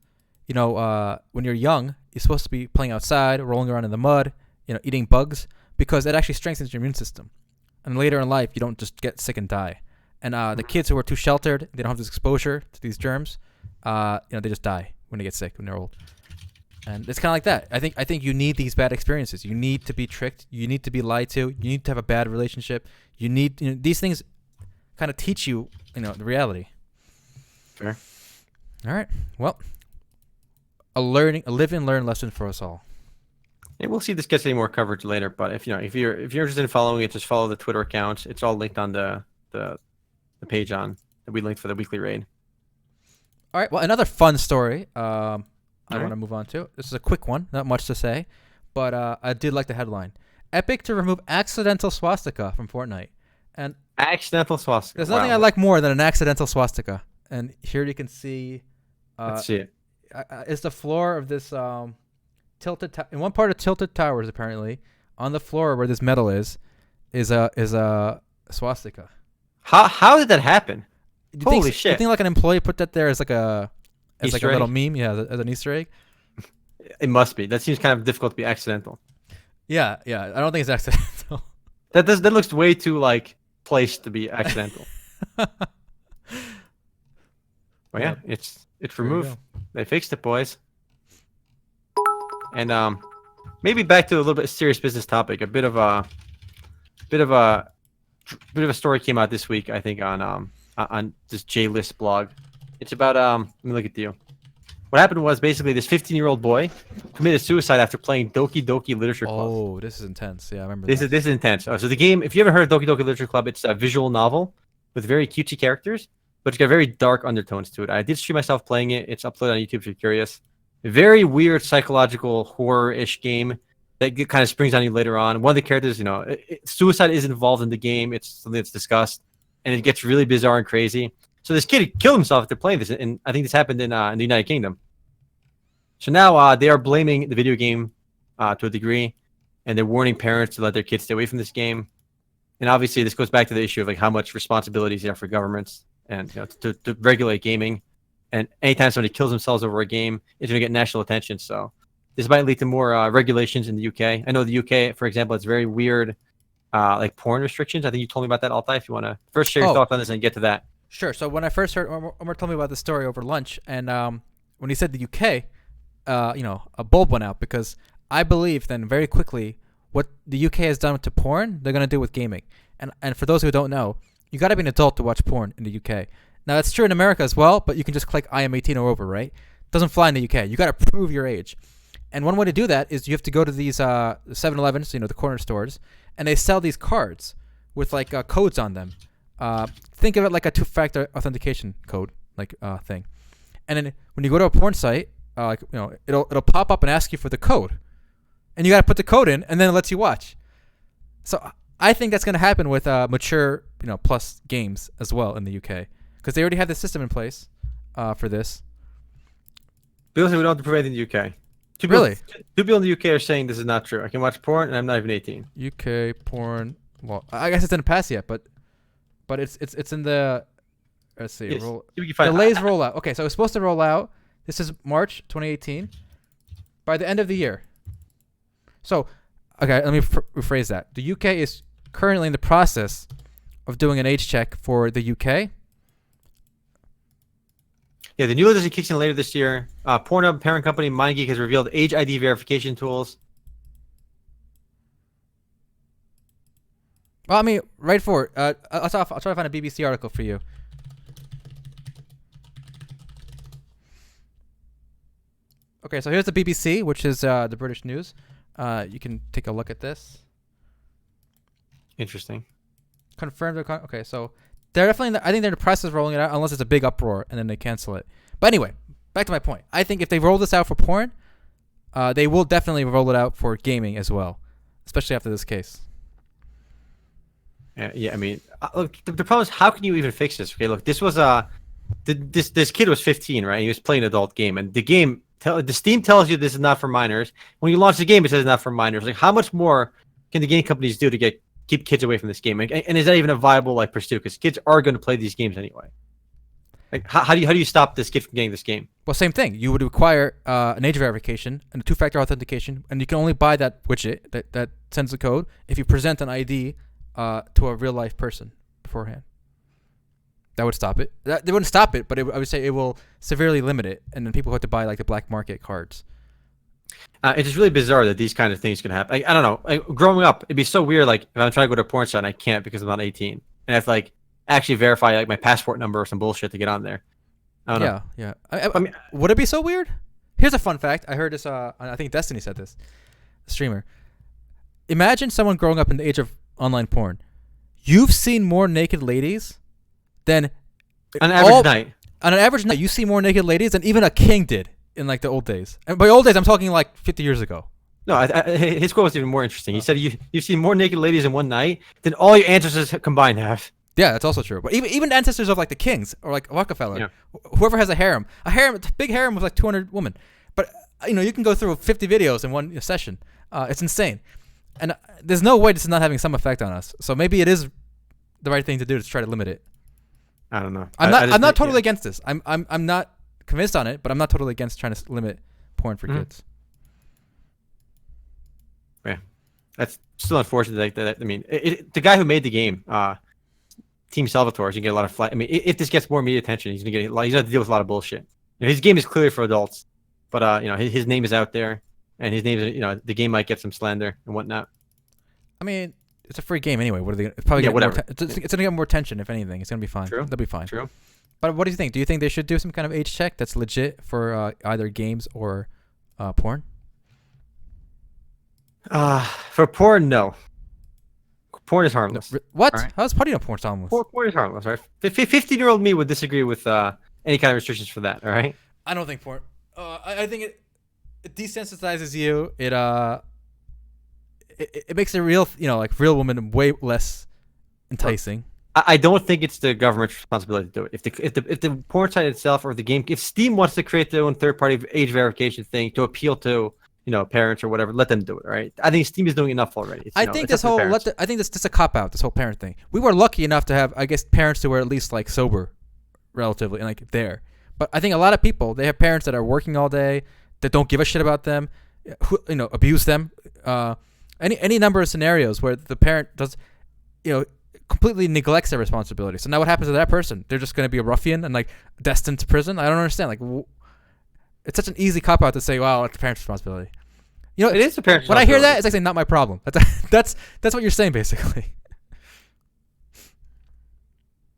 Speaker 1: when you're young, you're supposed to be playing outside, rolling around in the mud, eating bugs, because it actually strengthens your immune system. And later in life, you don't just get sick and die. And the kids who are too sheltered, they don't have this exposure to these germs, they just die when they get sick when they're old. And it's kind of like that. I think you need these bad experiences. You need to be tricked. You need to be lied to. You need to have a bad relationship. You need these things kind of teach you, the reality.
Speaker 2: Fair.
Speaker 1: All right. Well, a live and learn lesson for us all.
Speaker 2: Yeah, we'll see if this gets any more coverage later. But if you're interested in following it, just follow the Twitter accounts. It's all linked on the page that we linked for the weekly raid.
Speaker 1: All right. Well, another fun story. I want to move on to. This is a quick one. Not much to say, but I did like the headline: Epic to remove accidental swastika from Fortnite. And
Speaker 2: accidental swastika.
Speaker 1: There's nothing I like more than an accidental swastika. And here you can see.
Speaker 2: Let's see it.
Speaker 1: It's the floor of this tilted. In one part of Tilted Towers, apparently, on the floor where this metal is a swastika.
Speaker 2: How did that happen? Holy shit!
Speaker 1: You think like an employee put that there as like a
Speaker 2: Easter egg?
Speaker 1: little meme? Yeah, as an Easter egg.
Speaker 2: It must be. That seems kind of difficult to be accidental.
Speaker 1: Yeah. I don't think it's accidental.
Speaker 2: That looks way too placed to be accidental. Well, yeah, it's removed. They fixed it, boys. And maybe back to a little bit serious business topic. A bit of a story came out this week, I think, on this JList blog. It's about let me look at you. What happened was basically this 15-year-old boy committed suicide after playing Doki-Doki Literature Club.
Speaker 1: Oh, this is intense. Yeah, I remember.
Speaker 2: This is intense. So the game, if you haven't heard of Doki-Doki Literature Club, it's a visual novel with very cutesy characters, but it's got very dark undertones to it. I did stream myself playing it. It's uploaded on YouTube if you're curious. A very weird psychological horror-ish game that kind of springs on you later on. One of the characters, suicide is involved in the game. It's something that's discussed, and it gets really bizarre and crazy. So this kid killed himself after playing this, and I think this happened in the United Kingdom. So now they are blaming the video game to a degree, and they're warning parents to let their kids stay away from this game. And obviously, this goes back to the issue of like how much responsibilities there are for governments and to regulate gaming. And anytime somebody kills themselves over a game, it's going to get national attention. So this might lead to more regulations in the UK. I know the UK, for example, it's very weird, like porn restrictions. I think you told me about that, Altai. If you want to first share your thoughts on this and get to that.
Speaker 1: Sure. So when I first heard Omer told me about the story over lunch, and when he said the UK, a bulb went out because I believe then very quickly what the UK has done to porn, they're gonna do with gaming. And for those who don't know, you gotta be an adult to watch porn in the UK. Now that's true in America as well, but you can just click I am 18 or over, right? Doesn't fly in the UK. You gotta prove your age. And one way to do that is you have to go to these 7-Elevens, the corner stores, and they sell these cards with like codes on them. Think of it like a two-factor authentication code thing. And then when you go to a porn site, it'll pop up and ask you for the code, and you got to put the code in, and then it lets you watch. So I think that's going to happen with mature, plus games as well in the UK, because they already have the system in place for this.
Speaker 2: People say we don't have to prove anything in the UK. Two people in the UK are saying this is not true. I can watch porn, and I'm not even 18.
Speaker 1: UK porn. Well, I guess it's in the pass yet, but it's in the. Let's see.
Speaker 2: Yes.
Speaker 1: Delays rollout. Okay, so it's supposed to roll out. This is March 2018. By the end of the year. So, okay, let me rephrase that. The UK is currently in the process of doing an age check for the UK.
Speaker 2: Yeah, the new legislation kicks in later this year. Pornhub parent company MindGeek has revealed age ID verification tools.
Speaker 1: Well, I mean, right for it. I'll try to find a BBC article for you. Okay, so here's the BBC, which is the British news. You can take a look at this.
Speaker 2: Interesting.
Speaker 1: Confirmed. Okay, so they're definitely. I think they're in the process of rolling it out, unless it's a big uproar and then they cancel it. But anyway, back to my point. I think if they roll this out for porn, they will definitely roll it out for gaming as well, especially after this case.
Speaker 2: Yeah. I mean, look. The problem is, how can you even fix this? Okay, look. This was this kid was 15, right? He was playing an adult game, and the game. The Steam tells you this is not for minors. When you launch the game, it says it's not for minors. Like, how much more can the game companies do to keep kids away from this game? And is that even a viable pursuit? Because kids are going to play these games anyway. Like, how do you stop this kid from getting this game?
Speaker 1: Well, same thing. You would require an age verification and a two-factor authentication, and you can only buy that widget that sends the code if you present an ID to a real-life person beforehand. That would stop it. They wouldn't stop it, but I would say it will severely limit it, and then people have to buy like the black market cards.
Speaker 2: It's just really bizarre that these kind of things can happen. I don't know. Growing up, it'd be so weird. Like if I'm trying to go to a porn site and I can't because I'm not 18, and I have to actually verify my passport number or some bullshit to get on there. I don't know.
Speaker 1: Yeah. I mean, would it be so weird? Here's a fun fact. I heard this. I think Destiny said this. A streamer. Imagine someone growing up in the age of online porn. You've seen more naked ladies than
Speaker 2: on an average night.
Speaker 1: On an average night, you see more naked ladies than even a king did in the old days. And by old days, I'm talking 50 years ago.
Speaker 2: No, his quote was even more interesting. He said you've seen more naked ladies in one night than all your ancestors combined have.
Speaker 1: Yeah, that's also true. But even ancestors of the kings or Rockefeller, whoever has a big harem with 200 women. But you can go through 50 videos in one session. It's insane, and there's no way this is not having some effect on us. So maybe it is the right thing to do to try to limit it.
Speaker 2: I don't know.
Speaker 1: I'm not totally against this. I'm not convinced on it, but I'm not totally against trying to limit porn for kids.
Speaker 2: Yeah, that's still unfortunate. The guy who made the game, Team Salvatore, is gonna get a lot of flack. I mean, if this gets more media attention, he's gonna have to deal with a lot of bullshit. His game is clearly for adults, but his name is out there, and his name is the game might get some slander and whatnot.
Speaker 1: I mean, it's a free game anyway. What are they? It's probably
Speaker 2: whatever.
Speaker 1: It's gonna get more attention if anything. It's gonna be fine.
Speaker 2: True.
Speaker 1: They'll be fine.
Speaker 2: True.
Speaker 1: But what do you think? Do you think they should do some kind of age check that's legit for either games or porn?
Speaker 2: For porn, no. Porn is harmless.
Speaker 1: No, what?
Speaker 2: Right.
Speaker 1: How's putting porn harmless?
Speaker 2: Porn is harmless, right? 15-year-old me would disagree with any kind of restrictions for that. All right.
Speaker 1: I don't think porn. I think it desensitizes you. It makes a real real woman way less enticing.
Speaker 2: I don't think it's the government's responsibility to do it. If the porn site itself or the game, if Steam wants to create their own third-party age verification thing to appeal to parents or whatever, let them do it. Right? I think Steam is doing enough already. It's,
Speaker 1: I think this whole I think this is a cop out. This whole parent thing. We were lucky enough to have, I guess, parents who were at least like sober, relatively, and like there. But I think a lot of people, they have parents that are working all day, that don't give a shit about them, who abuse them. Any number of scenarios where the parent does, completely neglects their responsibility. So now what happens to that person? They're just going to be a ruffian and like destined to prison. I don't understand. Like, it's such an easy cop out to say, "Well, it's the parent's responsibility."
Speaker 2: It is the parent's responsibility.
Speaker 1: When I hear that, it's like saying, "Not my problem." That's what you're saying basically.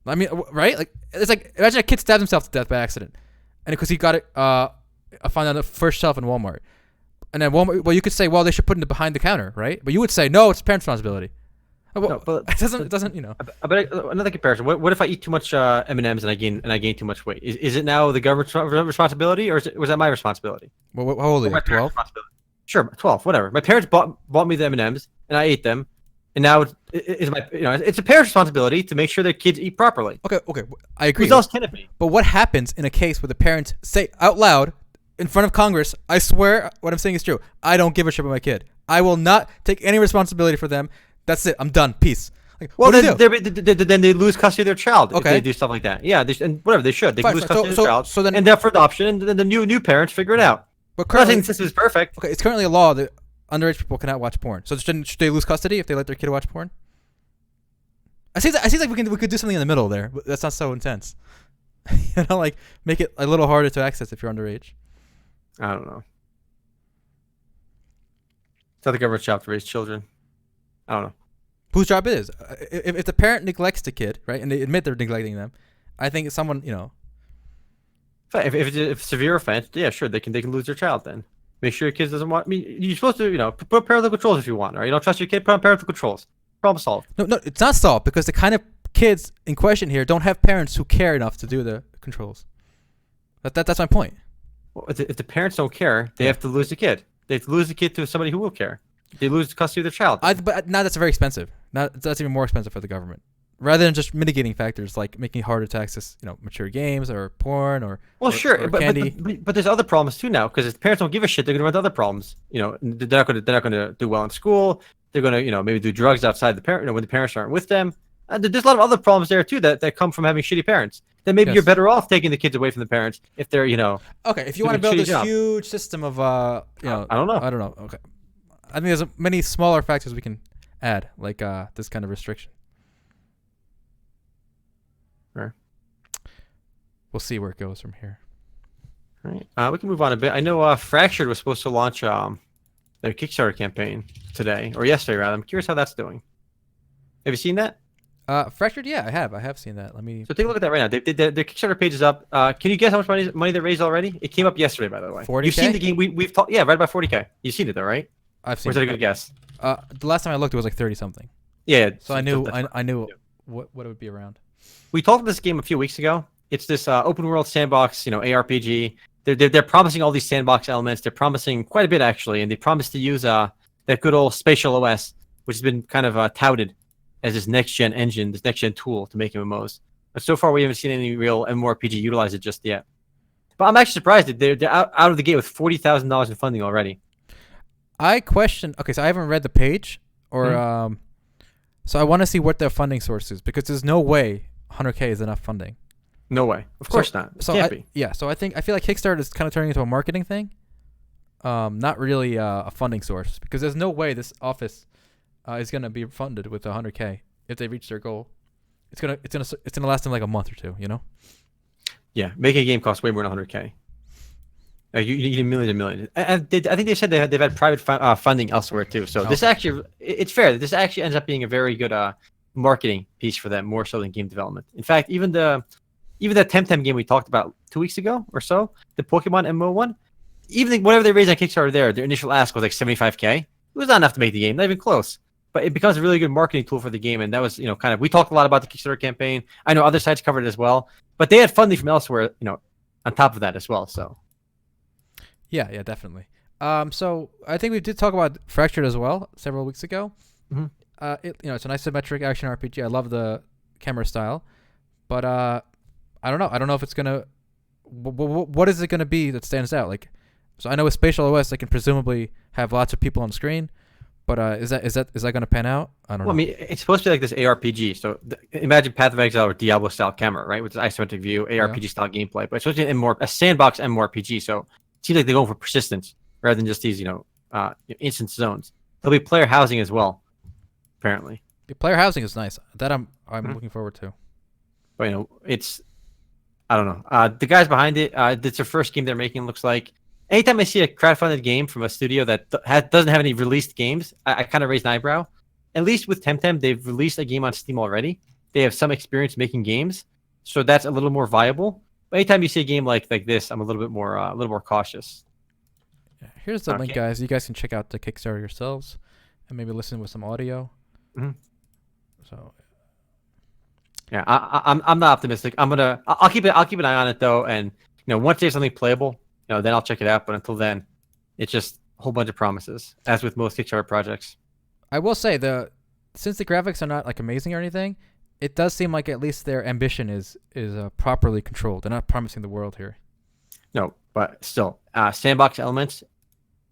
Speaker 1: I mean, right? Like, it's like, imagine a kid stabs himself to death by accident, and because he got it, found on the first shelf in Walmart, and then Walmart. Well, you could say, well, they should put it behind the counter, right? But you would say, no, it's the parent's responsibility. Well,
Speaker 2: No, but
Speaker 1: it doesn't.
Speaker 2: But another comparison. What if I eat too much M&Ms and I gain too much weight? Is it now the government's responsibility, or was that my responsibility?
Speaker 1: Well, how old are you? 12?
Speaker 2: Sure, 12. Whatever. My parents bought me the M&Ms and I ate them, and now it's my it's a parent's responsibility to make sure their kids eat properly.
Speaker 1: Okay, I agree.
Speaker 2: Who else can it be?
Speaker 1: But what happens in a case where the parents say out loud in front of Congress, "I swear what I'm saying is true. I don't give a shit about my kid. I will not take any responsibility for them. That's it. I'm done. Peace." Like,
Speaker 2: well, then they lose custody of their child if they do stuff like that. Yeah, and whatever, they should. They lose custody of their child. So then, and they're up for adoption, and then the new parents figure it out. But currently, the system is perfect.
Speaker 1: Okay, it's currently a law that underage people cannot watch porn. So should they lose custody if they let their kid watch porn? I see like we could do something in the middle there. But that's not so intense. Like make it a little harder to access if you're underage.
Speaker 2: I don't know. It's not the government's job to raise children. I don't know.
Speaker 1: Whose job it is? If the parent neglects the kid, right, and they admit they're neglecting them, I think it's someone,
Speaker 2: If it's a severe offense, yeah, sure, they can lose their child then. Make sure your kid doesn't want. I mean, you're supposed to, put parental controls if you want, right? You don't trust your kid, put on parental controls. Problem solved.
Speaker 1: No, it's not solved because the kind of kids in question here don't have parents who care enough to do the controls. That's my point.
Speaker 2: Well, if the parents don't care, they have to lose the kid. They have to lose the kid to somebody who will care. They lose custody of their child.
Speaker 1: But now that's very expensive. Now that's even more expensive for the government. Rather than just mitigating factors like making it harder to access, mature games or porn or
Speaker 2: sure,
Speaker 1: or
Speaker 2: but
Speaker 1: candy.
Speaker 2: But there's other problems too now because if the parents don't give a shit, they're gonna run into other problems. They're not gonna do well in school. They're gonna maybe do drugs outside the parent. When the parents aren't with them. There's a lot of other problems there too that come from having shitty parents. Then maybe you're better off taking the kids away from the parents if they're
Speaker 1: Okay, if you want to build this huge system of
Speaker 2: I don't know.
Speaker 1: Okay. I think there's many smaller factors we can add, like this kind of restriction.
Speaker 2: Sure.
Speaker 1: We'll see where it goes from here.
Speaker 2: All right. We can move on a bit. I know Fractured was supposed to launch their Kickstarter campaign today, or yesterday rather. I'm curious how that's doing. Have you seen that?
Speaker 1: Fractured, yeah, I have seen that. So
Speaker 2: take a look at that right now. Their Kickstarter page is up. Can you guess how much money they raised already? It came up yesterday, by the way.
Speaker 1: 40K?
Speaker 2: You've seen the game. We've talked. Yeah, right about 40K. You've seen it though, right?
Speaker 1: I've seen.
Speaker 2: Or is that a good guess?
Speaker 1: The last time I looked, it was like 30 something.
Speaker 2: Yeah.
Speaker 1: So I knew what it would be around.
Speaker 2: We talked about this game a few weeks ago. It's this open world sandbox, ARPG. They're promising all these sandbox elements. They're promising quite a bit actually, and they promise to use that good old spatial OS, which has been kind of touted as this next gen engine, this next gen tool to make MMOs. But so far, we haven't seen any real MMORPG utilize it just yet. But I'm actually surprised that they're out of the gate with $40,000 in funding already.
Speaker 1: I question. Okay, so I haven't read the page, or so I want to see what their funding source is because there's no way 100K is enough funding.
Speaker 2: No way. Of course not. It can't be.
Speaker 1: Yeah. So I feel like Kickstarter is kind of turning into a marketing thing, not really a funding source because there's no way this office is gonna be funded with 100K if they reach their goal. It's gonna last them like a month or two.
Speaker 2: Yeah, making a game costs way more than 100K. You need millions and millions. I think they said they've had private funding elsewhere too. So this actually, it's fair that this actually ends up being a very good marketing piece for them, more so than game development. In fact, even that Temtem game we talked about 2 weeks ago or so, the Pokemon MMO one, even whatever they raised on Kickstarter their initial ask was like 75K. It was not enough to make the game, not even close. But it becomes a really good marketing tool for the game, and that was kind of, we talked a lot about the Kickstarter campaign. I know other sites covered it as well, but they had funding from elsewhere, on top of that as well. So.
Speaker 1: Yeah, definitely. So I think we did talk about Fractured as well several weeks ago.
Speaker 2: Mm-hmm.
Speaker 1: It's an isometric action RPG. I love the camera style, but I don't know. I don't know if it's gonna. What is it gonna be that stands out? Like, so I know with Spatial OS, I can presumably have lots of people on screen, but is that gonna pan out? I don't know.
Speaker 2: I mean, it's supposed to be like this ARPG. So imagine Path of Exile or Diablo style camera, right? Which is isometric view, ARPG style gameplay, but it's supposed to be a sandbox MMORPG. So it seems like they're going for persistence rather than just these, instance zones. There'll be player housing as well, apparently.
Speaker 1: The player housing is nice. That I'm looking forward to.
Speaker 2: But it's, I don't know. The guys behind it, it's their first game they're making. Looks like anytime I see a crowdfunded game from a studio that doesn't have any released games, I kind of raise an eyebrow. At least with Temtem, they've released a game on Steam already. They have some experience making games, so that's a little more viable. But anytime you see a game like this, I'm a little more cautious.
Speaker 1: Yeah, here's the link, guys. You guys can check out the Kickstarter yourselves, and maybe listen with some audio.
Speaker 2: Mm-hmm.
Speaker 1: So.
Speaker 2: Yeah, I'm not optimistic. I'll keep an eye on it though, and once there's something playable, then I'll check it out. But until then, it's just a whole bunch of promises, as with most Kickstarter projects.
Speaker 1: I will say since the graphics are not like amazing or anything, it does seem like at least their ambition is properly controlled. They're not promising the world here.
Speaker 2: No, but still, sandbox elements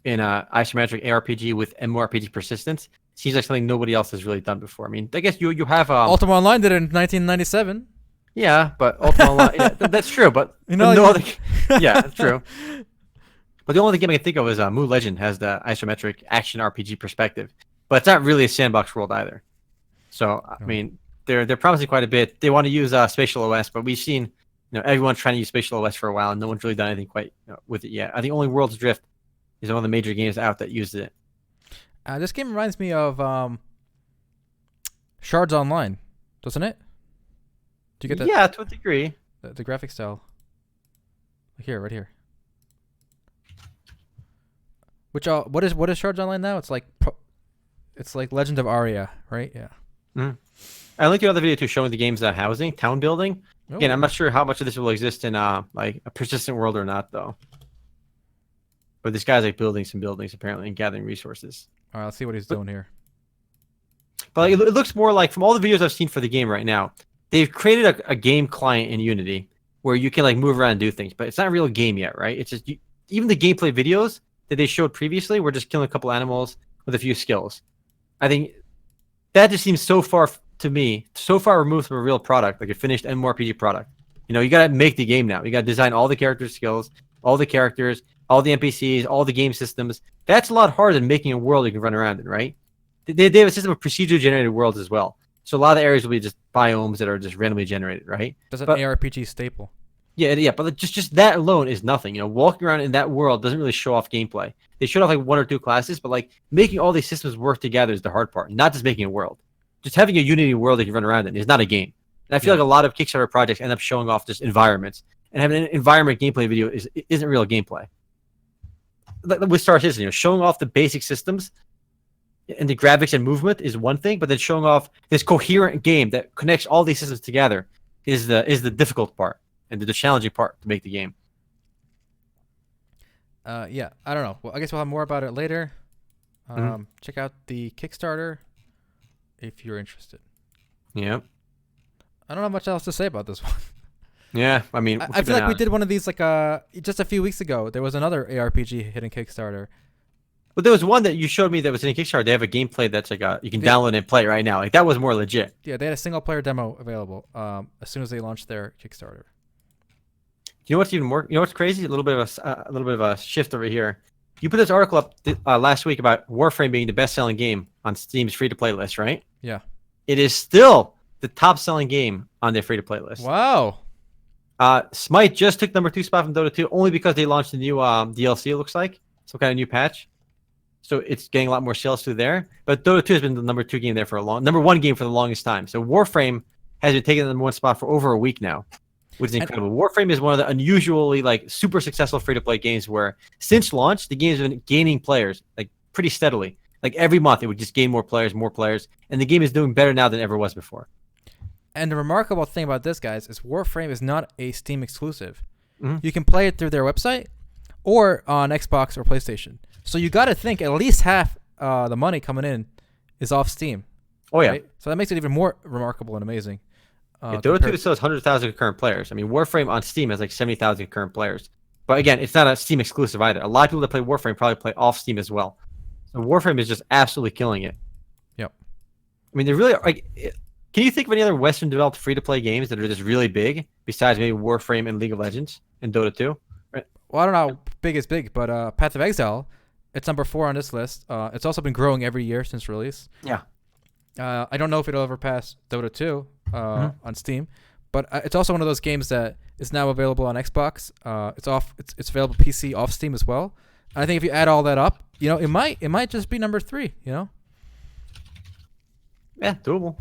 Speaker 2: in a isometric ARPG with MMORPG persistence seems like something nobody else has really done before. I mean, I guess you have
Speaker 1: Ultima Online did it in 1997.
Speaker 2: Yeah, but Ultima Online, that's true. But yeah, that's true. But the only game I can think of is Mu Legend has the isometric action RPG perspective, but it's not really a sandbox world either. So I mean, they're promising quite a bit. They want to use Spatial OS, but we've seen everyone's trying to use Spatial OS for a while, and no one's really done anything quite with it yet. I think only World's Drift is one of the major games out that used it.
Speaker 1: This game reminds me of Shards Online, doesn't it? Do you get that?
Speaker 2: Yeah, to a degree.
Speaker 1: The graphic style. Here, right here. Which what is Shards Online now? It's like Legend of Aria, right? Yeah.
Speaker 2: Mm-hmm. I linked another video too showing the game's housing, town building.
Speaker 1: Oh.
Speaker 2: Again, I'm not sure how much of this will exist in like a persistent world or not, though. But this guy's like building some buildings apparently and gathering resources.
Speaker 1: All right, let's see what he's doing here.
Speaker 2: But it looks more like, from all the videos I've seen for the game right now, they've created a game client in Unity where you can like move around and do things, but it's not a real game yet, right? It's just even the gameplay videos that they showed previously were just killing a couple animals with a few skills. I think that just seems so far removed from a real product, like a finished MMORPG product. You got to make the game now. You got to design all the character skills, all the characters, all the NPCs, all the game systems. That's a lot harder than making a world you can run around in, right? They have a system of procedurally generated worlds as well. So a lot of the areas will be just biomes that are just randomly generated, right?
Speaker 1: That's an ARPG staple.
Speaker 2: Yeah, but just that alone is nothing. Walking around in that world doesn't really show off gameplay. They showed off like one or two classes, but like making all these systems work together is the hard part, not just making a world. Just having a Unity world that you run around in is not a game. And I feel like a lot of Kickstarter projects end up showing off just environments, and having an environment gameplay video isn't real gameplay. With Star Citizen, showing off the basic systems and the graphics and movement is one thing, but then showing off this coherent game that connects all these systems together is the difficult part and the challenging part to make the game.
Speaker 1: Yeah, I don't know. Well, I guess we'll have more about it later. Check out the Kickstarter if you're interested.
Speaker 2: Yeah.
Speaker 1: I don't have much else to say about this one.
Speaker 2: Yeah, I mean,
Speaker 1: I feel like we did one of these like just a few weeks ago. There was another ARPG hitting Kickstarter.
Speaker 2: But there was one that you showed me that was in Kickstarter. They have a gameplay that's like you can download and play right now. Like that was more legit.
Speaker 1: Yeah, they had a single player demo available as soon as they launched their Kickstarter.
Speaker 2: You know what's even more? You know what's crazy? A little bit of a shift over here. You put this article up last week about Warframe being the best-selling game on Steam's free-to-play list, right?
Speaker 1: Yeah.
Speaker 2: It is still the top-selling game on their free-to-play list.
Speaker 1: Wow.
Speaker 2: Smite just took number 2 spot from Dota 2 only because they launched a new DLC. It looks like some kind of new patch, so it's getting a lot more sales through there. But Dota 2 has been the number 2 game there for number 1 game for the longest time. So Warframe has been taking the number 1 spot for over a week now, which is incredible. Warframe is one of the unusually like super successful free-to-play games where since launch the game's been gaining players like pretty steadily. Like every month it would just gain more players, and the game is doing better now than ever was before.
Speaker 1: And the remarkable thing about this, guys, is Warframe is not a Steam exclusive.
Speaker 2: Mm-hmm.
Speaker 1: You can play it through their website or on Xbox or PlayStation. So you got to think at least half the money coming in is off Steam.
Speaker 2: Oh yeah.
Speaker 1: Right? So that makes it even more remarkable and amazing.
Speaker 2: Yeah, Dota 2 still has 100,000 concurrent players. I mean, Warframe on Steam has like 70,000 concurrent players. But again, it's not a Steam exclusive either. A lot of people that play Warframe probably play off Steam as well. So Warframe is just absolutely killing it.
Speaker 1: Yep.
Speaker 2: I mean, they really like. Can you think of any other Western developed free to play games that are just really big besides maybe Warframe and League of Legends and Dota 2? Right.
Speaker 1: Well, I don't know how big is big, but Path of Exile, it's number 4 on this list. It's also been growing every year since release.
Speaker 2: Yeah.
Speaker 1: I don't know if it'll ever pass Dota 2 on Steam, but it's also one of those games that is now available on Xbox. It's available PC off Steam as well. And I think if you add all that up, it might just be number 3.
Speaker 2: Yeah, doable.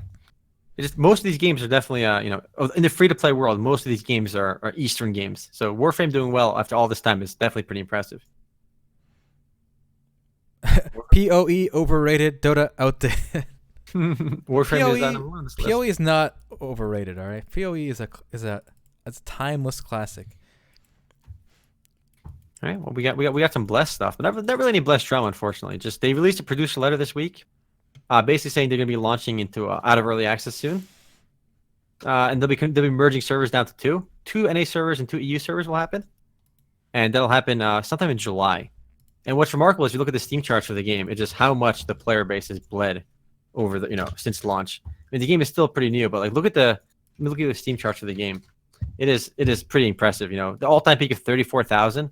Speaker 2: It's just, most of these games are definitely in the free to play world. Most of these games are Eastern games. So Warframe doing well after all this time is definitely pretty impressive.
Speaker 1: PoE overrated, Dota outdated.
Speaker 2: Warframe is on this list.
Speaker 1: PoE is not overrated, all right. PoE is a timeless classic.
Speaker 2: All right. Well, we got some Blessed stuff, but not really any Blessed drama, unfortunately. Just they released a producer letter this week, basically saying they're going to be launching into out of early access soon, and they'll be merging servers down to two NA servers and 2 EU servers will happen, and that'll happen sometime in July. And what's remarkable is if you look at the Steam charts for the game, it's just how much the player base has bled over the since launch. I mean, the game is still pretty new, but like look at the Steam charts for the game. It is pretty impressive. The all-time peak of 34,000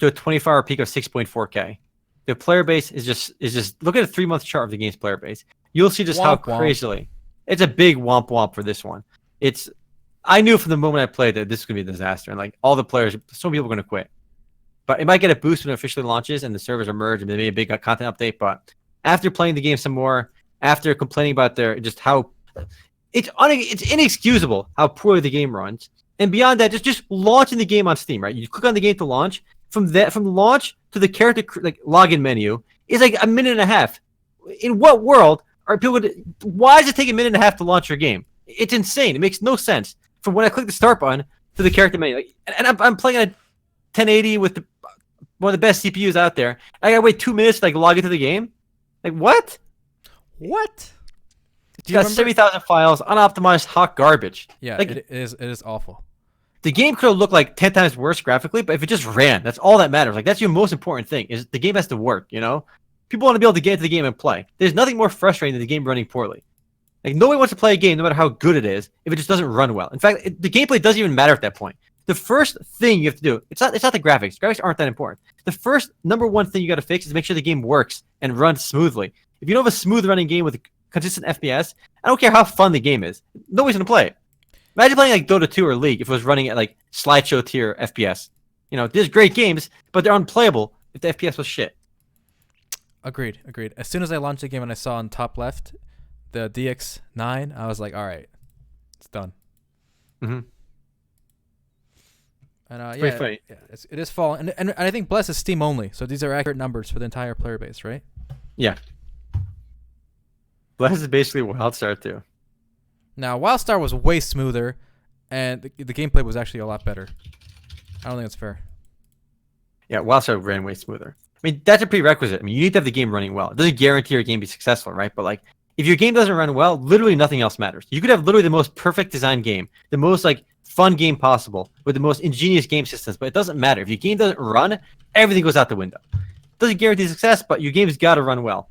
Speaker 2: to a 24-hour peak of 6.4K. The player base is just look at a 3-month chart of the game's player base. You'll see just how crazily it's a big womp womp for this one. I knew from the moment I played that this was gonna be a disaster, and like all the players, so many people are gonna quit. But it might get a boost when it officially launches and the servers are merged and maybe a big content update. But after playing the game some more, after complaining about how it's inexcusable how poorly the game runs, and beyond that, just launching the game on Steam, right? You click on the game to launch. From launch to the character login menu is like a minute and a half. In what world are people? Why does it take a minute and a half to launch your game? It's insane. It makes no sense. From when I click the start button to the character menu, and I'm playing at 1080 with one of the best CPUs out there. I gotta wait 2 minutes to log into the game. Like what?
Speaker 1: What?
Speaker 2: You got 70,000 files, unoptimized, hot garbage.
Speaker 1: Yeah, it is awful.
Speaker 2: The game could have looked like 10 times worse graphically, but if it just ran, that's all that matters. Like that's your most important thing. Is the game has to work. People want to be able to get into the game and play. There's nothing more frustrating than the game running poorly. Like nobody wants to play a game, no matter how good it is, if it just doesn't run well. In fact, the gameplay doesn't even matter at that point. The first thing you have to do, it's not the graphics. Graphics aren't that important. The first number one thing you got to fix is make sure the game works and runs smoothly. If you don't have a smooth running game with a consistent FPS, I don't care how fun the game is. Nobody's gonna play it. Imagine playing like Dota 2 or League if it was running at like slideshow tier FPS. There's great games, but they're unplayable if the FPS was shit.
Speaker 1: Agreed. As soon as I launched the game and I saw on top left the DX9, I was like, all right, it's done.
Speaker 2: Mm-hmm.
Speaker 1: And it is fall, and I think Bless is Steam only, so these are accurate numbers for the entire player base, right?
Speaker 2: Yeah. Bless is basically WildStar too.
Speaker 1: Now, WildStar was way smoother, and the gameplay was actually a lot better. I don't think it's fair.
Speaker 2: Yeah, WildStar ran way smoother. I mean, that's a prerequisite. I mean, you need to have the game running well. It doesn't guarantee your game be successful, right? But like, if your game doesn't run well, literally nothing else matters. You could have literally the most perfect design game, the most fun game possible, with the most ingenious game systems, but it doesn't matter. If your game doesn't run, everything goes out the window. It doesn't guarantee success, but your game's got to run well.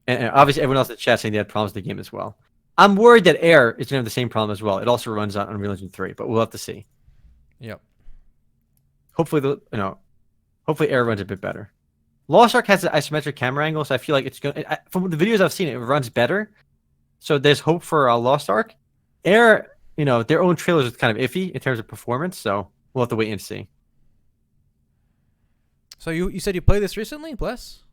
Speaker 2: And obviously, everyone else in the chat saying they had problems with the game as well. I'm worried that Air is going to have the same problem as well. It also runs on Unreal Engine 3, but we'll have to see.
Speaker 1: Yep.
Speaker 2: Hopefully, hopefully Air runs a bit better. Lost Ark has an isometric camera angle, so I feel like it's going. From the videos I've seen, it runs better. So there's hope for Lost Ark. Air, their own trailers is kind of iffy in terms of performance, so we'll have to wait and see.
Speaker 1: So you said you played this recently, Bless?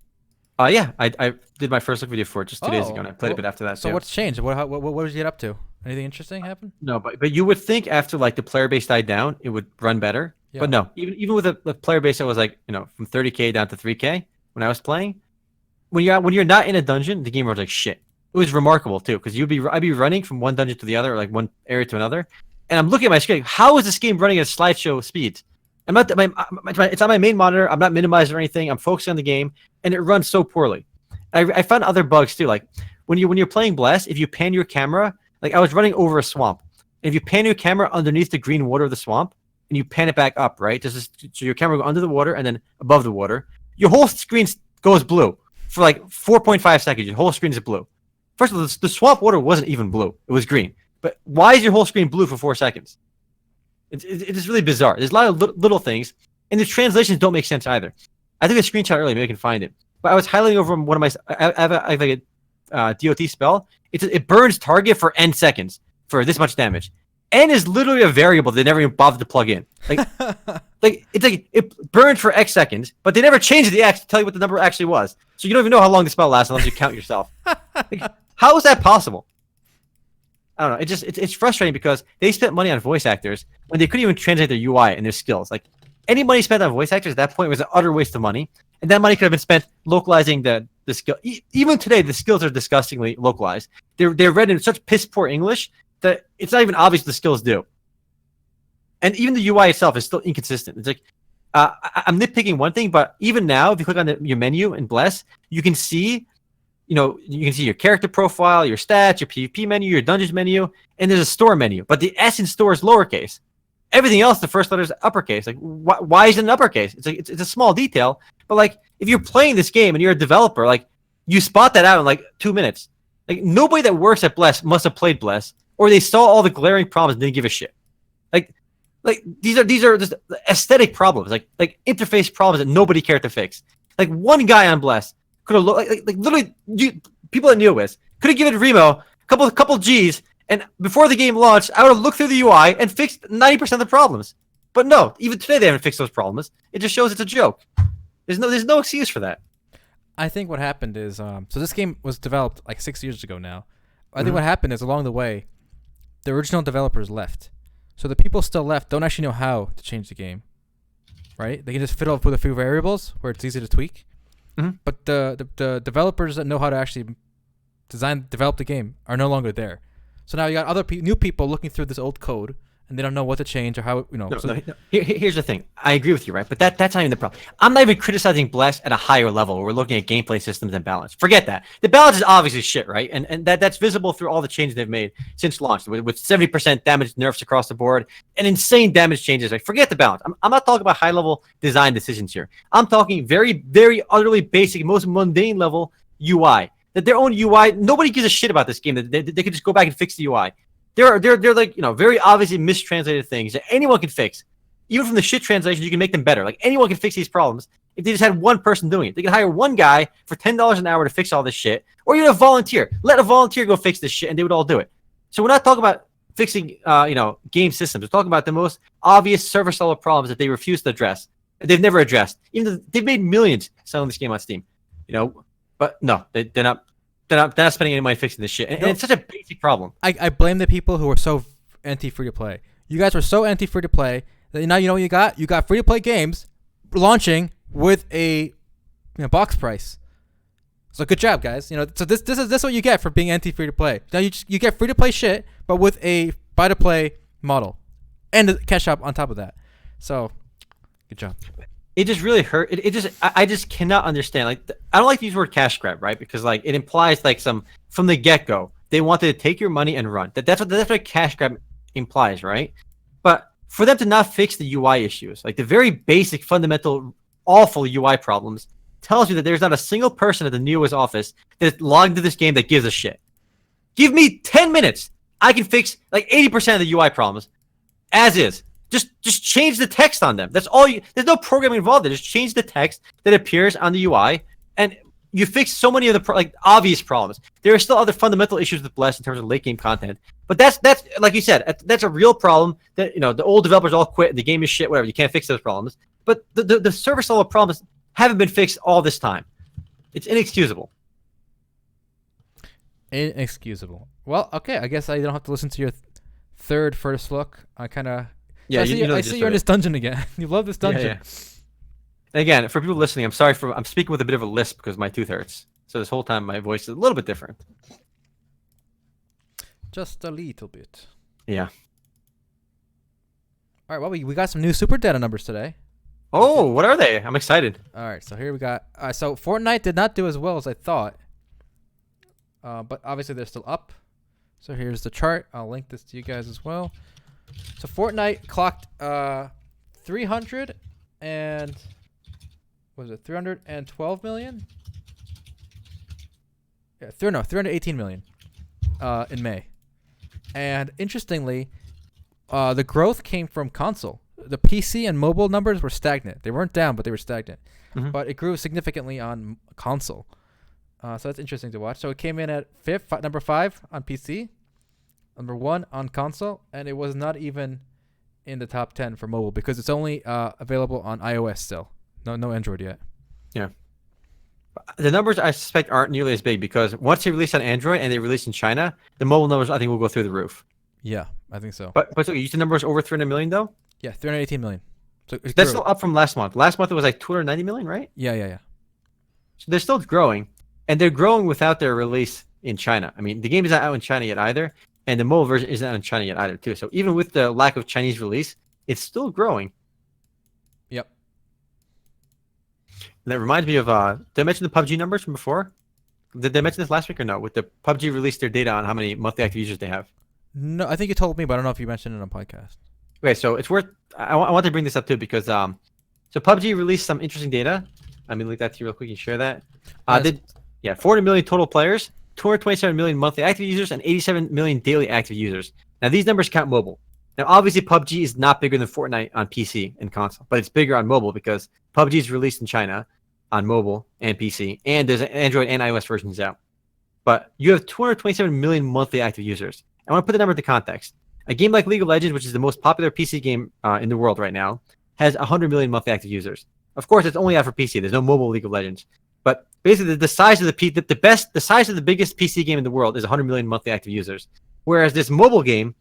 Speaker 2: Yeah, I did my first look video for it just 2 days ago, and I played a bit after that.
Speaker 1: So what's changed? What did you get up to? Anything interesting happen?
Speaker 2: No, but you would think after the player base died down, it would run better. Yeah. But no, even with a player base that was from 30K down to 3K when I was playing, when you're not in a dungeon, the game runs like shit. It was remarkable too, because I'd be running from one dungeon to the other, or like one area to another, and I'm looking at my screen. How is this game running at slideshow speed? It's on my main monitor. I'm not minimizing or anything. I'm focusing on the game, and it runs so poorly. I found other bugs too. Like when you're playing Bless, if you pan your camera, like I was running over a swamp. If you pan your camera underneath the green water of the swamp and you pan it back up, right? So your camera go under the water and then above the water, your whole screen goes blue for like 4.5 seconds. Your whole screen is blue. First of all, the swamp water wasn't even blue. It was green. But why is your whole screen blue for 4 seconds? It is really bizarre. There's a lot of little things, and the translations don't make sense either. I took a screenshot earlier. Maybe I can find it. But I was highlighting over one of my. I have like a DOT spell. It burns target for N seconds for this much damage. N is literally a variable they never even bothered to plug in. Like, it burned for X seconds, but they never changed the X to tell you what the number actually was. So you don't even know how long the spell lasts unless you count yourself. Like, how is that possible? I don't know. It's frustrating because they spent money on voice actors when they couldn't even translate their UI and their skills. Like, any money spent on voice actors at that point was an utter waste of money, and that money could have been spent localizing the skill. Even today, the skills are disgustingly localized. They're read in such piss poor English that it's not even obvious the skills do. And even the UI itself is still inconsistent. It's like I'm nitpicking one thing, but even now, if you click on your menu in Bless, you can see, you can see your character profile, your stats, your PvP menu, your dungeons menu, and there's a store menu. But the S in store is lowercase. Everything else, the first letter is uppercase. Like, why is it in uppercase? It's a small detail, but like if you're playing this game and you're a developer, like you spot that out in like 2 minutes. Like nobody that works at Bless must have played Bless, or they saw all the glaring problems and didn't give a shit. Like these are just aesthetic problems, like interface problems that nobody cared to fix. Like one guy on Bless could have like literally people at Neowiz could have given Remo a couple G's, and before the game launched, I would have looked through the UI and fixed 90% of the problems. But no, even today they haven't fixed those problems. It just shows it's a joke. There's no excuse for that.
Speaker 1: I think what happened is so this game was developed like 6 years ago now. I think what happened is along the way, the original developers left. So the people still left don't actually know how to change the game, right? They can just fiddle up with a few variables where it's easy to tweak. Mm-hmm. But the developers that know how to actually develop the game are no longer there. So now you got other new people looking through this old code, and they don't know what to change or how, No.
Speaker 2: Here's the thing. I agree with you, right? But that's not even the problem. I'm not even criticizing Bless at a higher level where we're looking at gameplay systems and balance. Forget that. The balance is obviously shit, right? And that's visible through all the changes they've made since launch, with 70% damage nerfs across the board and insane damage changes. Like, forget the balance. I'm not talking about high-level design decisions here. I'm talking very, very utterly basic, most mundane level UI. That their own UI, nobody gives a shit about this game. That they could just go back and fix the UI. They're like, very obviously mistranslated things that anyone can fix. Even from the shit translations, you can make them better. Like, anyone can fix these problems if they just had one person doing it. They can hire one guy for $10 an hour to fix all this shit, or even a volunteer. Let a volunteer go fix this shit, and they would all do it. So we're not talking about fixing, game systems. We're talking about the most obvious service level problems that they refuse to address. They've never addressed. Even though they've made millions selling this game on Steam, But no, they're not. They're not spending any money fixing this shit. And it's such a basic problem.
Speaker 1: I blame the people who are so anti-free-to-play. You guys were so anti-free-to-play that now you know what you got? You got free-to-play games launching with a box price. So good job, guys. So this is what you get for being anti-free-to-play. Now you get free-to-play shit, but with a buy-to-play model. And a Catchup on top of that. So, good job.
Speaker 2: It just really hurt. I just cannot understand. Like, I don't like to use the word cash grab, right? Because like it implies like from the get go they wanted to take your money and run. That's what cash grab implies, right? But for them to not fix the UI issues, like the very basic, fundamental, awful UI problems, tells you that there's not a single person at the Neowiz office that's logged into this game that gives a shit. Give me 10 minutes, I can fix like 80% of the UI problems, as is. Just change the text on them. That's all there's no programming involved there. Just change the text that appears on the UI, and you fix so many of the obvious problems. There are still other fundamental issues with Bless in terms of late game content, but that's like you said, that's a real problem. That the old developers all quit. The game is shit. Whatever. You can't fix those problems. But the service level problems haven't been fixed all this time. It's inexcusable.
Speaker 1: Inexcusable. Well, okay. I guess I don't have to listen to your third first look. I kind of.
Speaker 2: Yeah,
Speaker 1: so I see you're in this dungeon again. You love this dungeon.
Speaker 2: Yeah. And again, for people listening, I'm sorry I'm speaking with a bit of a lisp because my tooth hurts. So this whole time my voice is a little bit different.
Speaker 1: Just a little bit.
Speaker 2: Yeah.
Speaker 1: All right, well, we got some new superdata numbers today.
Speaker 2: Oh, what are they? I'm excited.
Speaker 1: All right, so here we got. So Fortnite did not do as well as I thought. but obviously they're still up. So here's the chart. I'll link this to you guys as well. So Fortnite clocked 300 and what was it 312 million? Yeah, 318 million in May. And interestingly, the growth came from console. The PC and mobile numbers were stagnant. They weren't down, but they were stagnant.
Speaker 2: Mm-hmm.
Speaker 1: But it grew significantly on console. So that's interesting to watch. So it came in at number 5 on PC, number 1 on console, and it was not even in the top 10 for mobile because it's only available on iOS still. No Android yet.
Speaker 2: Yeah. The numbers I suspect aren't nearly as big because once they release on Android and they release in China, the mobile numbers I think will go through the roof.
Speaker 1: Yeah, I think so.
Speaker 2: But so you said numbers over 300 million though?
Speaker 1: Yeah, 318 million. So
Speaker 2: that's still up from last month. Last month it was like 290 million, right?
Speaker 1: Yeah.
Speaker 2: So they're still growing, and they're growing without their release in China. I mean, the game is not out in China yet either, and the mobile version isn't out in China yet either too. So even with the lack of Chinese release, it's still growing.
Speaker 1: Yep.
Speaker 2: And that reminds me of did I mention the PUBG numbers from before? Did they mention this last week or no? With the PUBG released their data on how many monthly active users they have.
Speaker 1: No, I think you told me, but I don't know if you mentioned it on a podcast.
Speaker 2: Okay, so it's worth. I want to bring this up too because so PUBG released some interesting data. Let me link that to you real quick and share that. 400 million total players, 227 million monthly active users, and 87 million daily active users. Now these numbers count mobile. Now obviously PUBG is not bigger than Fortnite on PC and console, but it's bigger on mobile because PUBG is released in China on mobile and PC, and there's Android and iOS versions out. But you have 227 million monthly active users. I want to put the number into context. A game like League of Legends, which is the most popular PC game in the world right now, has 100 million monthly active users. Of course, it's only out for PC. There's no mobile League of Legends. But basically, the size of the size of the biggest PC game in the world is 100 million monthly active users. Whereas this mobile game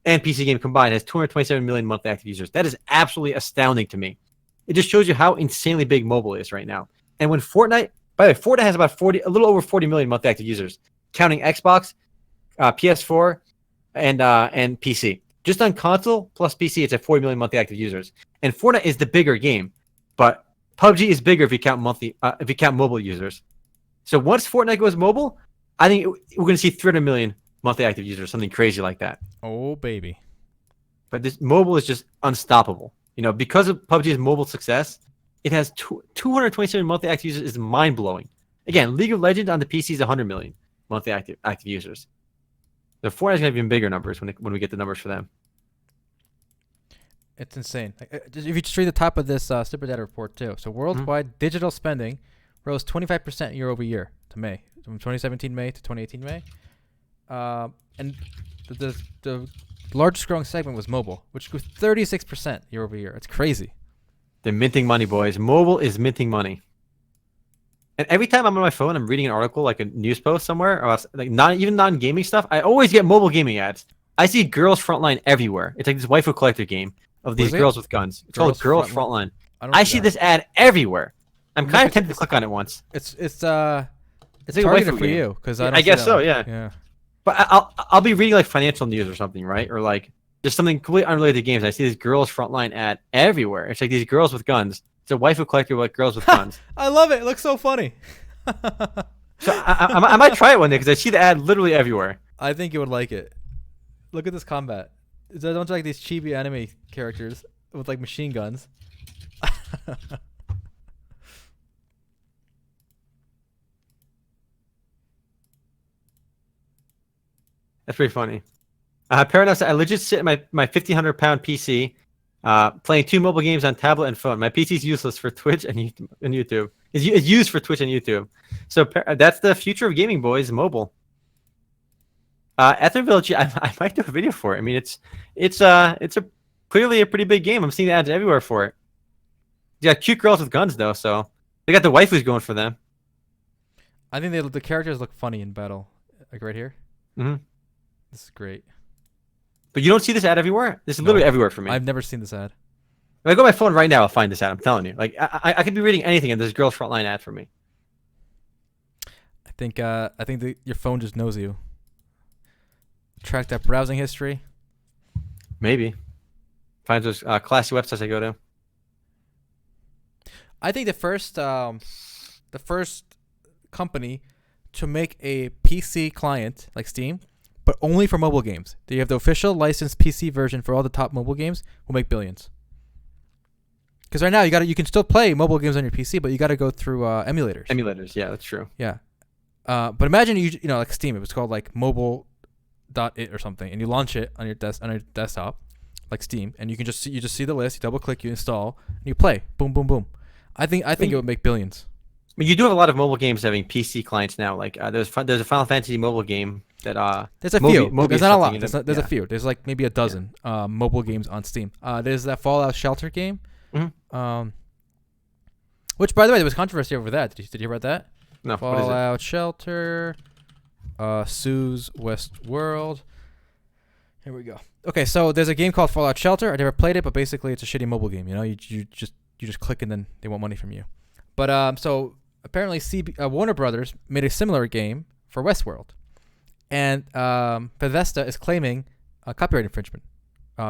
Speaker 2: and PC game combined has 227 million monthly active users. That is absolutely astounding to me. It just shows you how insanely big mobile is right now. And when Fortnite, by the way, Fortnite has about a little over 40 million monthly active users, counting Xbox, PS4, and PC. Just on console plus PC, it's at 40 million monthly active users. And Fortnite is the bigger game, but PUBG is bigger if you count mobile users. So once Fortnite goes mobile, I think we're going to see 300 million monthly active users, something crazy like that.
Speaker 1: Oh baby!
Speaker 2: But this mobile is just unstoppable. You know, because of PUBG's mobile success, it has 227 monthly active users. Is mind blowing. Again, League of Legends on the PC is 100 million monthly active users. The Fortnite is going to have even bigger numbers when we get the numbers for them.
Speaker 1: It's insane. If you just read the top of this superdata report too. So worldwide digital spending rose 25% year over year to May, from 2017 May to 2018 May. And the largest growing segment was mobile, which grew 36% year over year. It's crazy.
Speaker 2: They're minting money, boys. Mobile is minting money. And every time I'm on my phone, I'm reading an article, like a news post somewhere, or like non-gaming stuff. I always get mobile gaming ads. I see Girls Frontline everywhere. It's like this waifu collector game of these girls with guns. It's called Girls Frontline. I see this ad everywhere. I'm kind of tempted to click on it once.
Speaker 1: It's like targeted for you because I
Speaker 2: guess so. Yeah. But I'll be reading like financial news or something, right? Or like just something completely unrelated to games. I see this Girls Frontline ad everywhere. It's like these girls with guns. It's a waifu collector with girls with guns.
Speaker 1: I love it. It looks so funny.
Speaker 2: So I might try it one day because I see the ad literally everywhere.
Speaker 1: I think you would like it. Look at this combat. Don't like these chibi anime characters with like machine guns.
Speaker 2: That's pretty funny. Paradox, I legit sit in my 1,500-pound PC playing 2 mobile games on tablet and phone. My PC is useless for Twitch and YouTube. It's used for Twitch and YouTube. So that's the future of gaming, boys. Mobile. Ether Village, I might do a video for it. I mean, it's clearly a pretty big game. I'm seeing ads everywhere for it. You got cute girls with guns though, so they got the waifus going for them.
Speaker 1: I think the characters look funny in battle, like right here.
Speaker 2: Mm-hmm.
Speaker 1: This is great.
Speaker 2: But you don't see this ad everywhere? This is literally everywhere for me.
Speaker 1: I've never seen this ad.
Speaker 2: If I go on my phone right now, I'll find this ad. I'm telling you. Like I could be reading anything and there's Girls Frontline ad for me.
Speaker 1: I think your phone just knows you. Track that browsing history.
Speaker 2: Maybe. Find those classy websites I go to.
Speaker 1: I think the first company to make a PC client like Steam, but only for mobile games. They have the official licensed PC version for all the top mobile games. Will make billions. Because right now you can still play mobile games on your PC, but you got to go through emulators.
Speaker 2: Emulators, yeah, that's true.
Speaker 1: Yeah. But imagine you know like Steam, it was called like mobile.it or something, and you launch it on your desktop, like Steam, and you just see the list, you double click, you install, and you play. Boom, boom, boom. I think it would make billions.
Speaker 2: I mean, you do have a lot of mobile games having PC clients now. Like there's a Final Fantasy mobile game that
Speaker 1: there's a few. There's not a lot. There's a few. There's like maybe a dozen mobile games on Steam. There's that Fallout Shelter game.
Speaker 2: Mm-hmm.
Speaker 1: Which, by the way, there was controversy over that. Did you hear about that?
Speaker 2: No.
Speaker 1: Fallout Shelter, Sue's West World. Here we go. Okay, so there's a game called Fallout Shelter. I never played it, but basically it's a shitty mobile game. You know, you just click and then they want money from you. But so apparently Warner Brothers made a similar game for Westworld, and Bethesda is claiming copyright infringement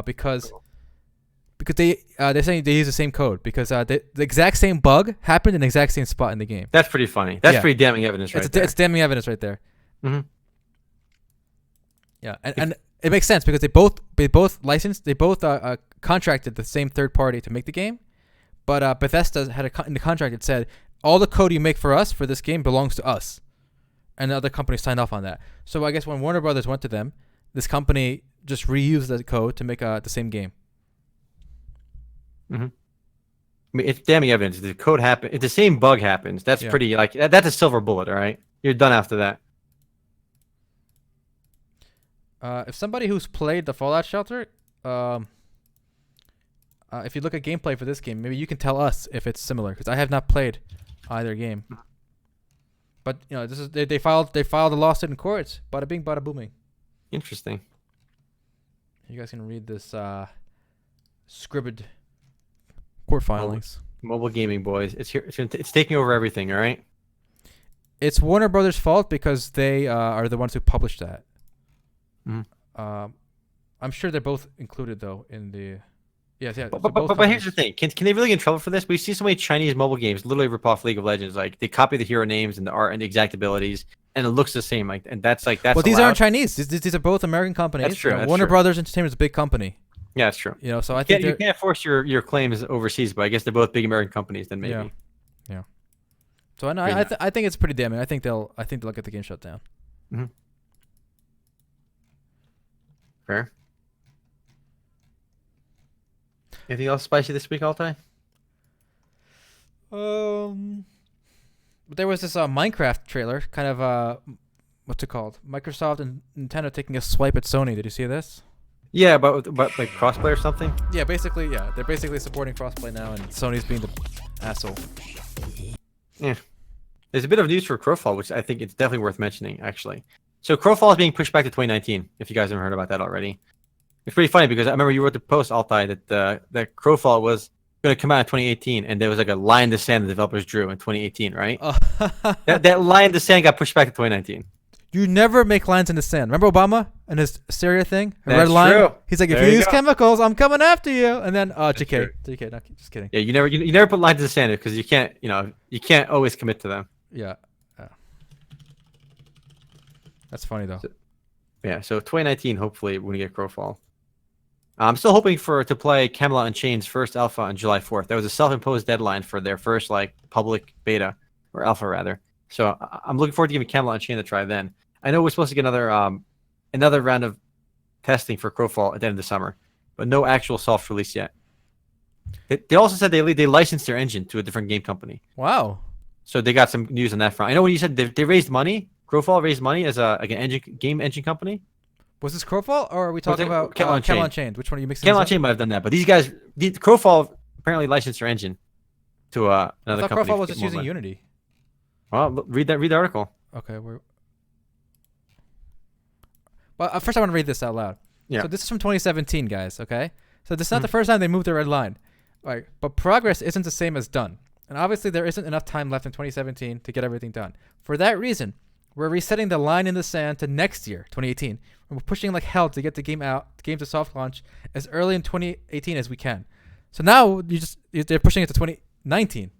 Speaker 1: because they're saying they use the same code because the exact same bug happened in the exact same spot in the game.
Speaker 2: That's pretty funny. That's pretty damning evidence right there.
Speaker 1: It's damning evidence right there.
Speaker 2: Mm-hmm.
Speaker 1: Yeah, and it makes sense because they both contracted the same third party to make the game, but Bethesda had in the contract it said all the code you make for us for this game belongs to us, and the other company signed off on that. So I guess when Warner Brothers went to them, this company just reused the code to make the same game.
Speaker 2: Mm-hmm. I mean, it's damning evidence. The code happened. If the same bug happens, that's pretty like that's a silver bullet. All right, you're done after that.
Speaker 1: If somebody who's played the Fallout Shelter, if you look at gameplay for this game, maybe you can tell us if it's similar because I have not played either game. But you know, this is they filed a lawsuit in courts. Bada bing, bada booming.
Speaker 2: Interesting.
Speaker 1: You guys can read this scribbled court filings.
Speaker 2: Mobile gaming, boys. It's here. It's taking over everything. All right.
Speaker 1: It's Warner Brothers' fault because they are the ones who published that.
Speaker 2: Mm-hmm.
Speaker 1: I'm sure they're both included though in the. Yes, yeah.
Speaker 2: But here's the thing: can they really get in trouble for this? We see so many Chinese mobile games literally rip off League of Legends. Like they copy the hero names and the art and the exact abilities, and it looks the same. Like, and that's. Well,
Speaker 1: these aren't Chinese. These are both American companies.
Speaker 2: That's true.
Speaker 1: You know, Warner Brothers Entertainment is a big company.
Speaker 2: Yeah, that's true.
Speaker 1: You know, so I think
Speaker 2: you can't force your claims overseas, but I guess they're both big American companies. Then maybe.
Speaker 1: Yeah. So I think it's pretty damning. I think they'll get the game shut down.
Speaker 2: Mm-hmm. Fair. Anything else spicy this week, Altai?
Speaker 1: There was this Minecraft trailer, kind of what's it called? Microsoft and Nintendo taking a swipe at Sony. Did you see this?
Speaker 2: Yeah, but like crossplay or something.
Speaker 1: Yeah, basically, yeah, they're basically supporting crossplay now, and Sony's being the asshole.
Speaker 2: Yeah, there's a bit of news for Crowfall, which I think it's definitely worth mentioning, actually. So Crowfall is being pushed back to 2019. If you guys haven't heard about that already, it's pretty funny because I remember you wrote the post, Altai, that Crowfall was going to come out in 2018, and there was like a line in the sand the developers drew in 2018, right? That line in the sand got pushed back to 2019.
Speaker 1: You never make lines in the sand. Remember Obama and his Syria thing?
Speaker 2: That's
Speaker 1: red line.
Speaker 2: True.
Speaker 1: He's like, if you use chemicals, I'm coming after you. And then, JK, no, just kidding.
Speaker 2: Yeah, you never put lines in the sand because you can't always commit to them.
Speaker 1: Yeah. That's funny though.
Speaker 2: So 2019, hopefully, when we get Crowfall. I'm still hoping to play Camelot Unchained's first alpha on July 4th. That was a self-imposed deadline for their first public beta or alpha rather. So I'm looking forward to giving Camelot Unchained a try then. I know we're supposed to get another round of testing for Crowfall at the end of the summer, but no actual soft release yet. They also said they licensed their engine to a different game company.
Speaker 1: Wow. So
Speaker 2: they got some news on that front. I know when you said they raised money, Crowfall raised money as a game engine company.
Speaker 1: Was this Crowfall, or are we talking about Camelot Unchained? Which one are you mixing?
Speaker 2: Camelot Unchained might have done that, but these guys, Crowfall apparently licensed their engine to another company.
Speaker 1: I thought Crowfall was just using Unity.
Speaker 2: Well, read the article.
Speaker 1: Okay. Well, first I want to read this out loud.
Speaker 2: Yeah.
Speaker 1: So this is from 2017, guys. Okay. So this is not the first time they moved the red line. Right. But progress isn't the same as done, and obviously there isn't enough time left in 2017 to get everything done. For that reason, we're resetting the line in the sand to next year, 2018. And we're pushing like hell to get the game to soft launch as early in 2018 as we can. So now they're pushing it to 2019.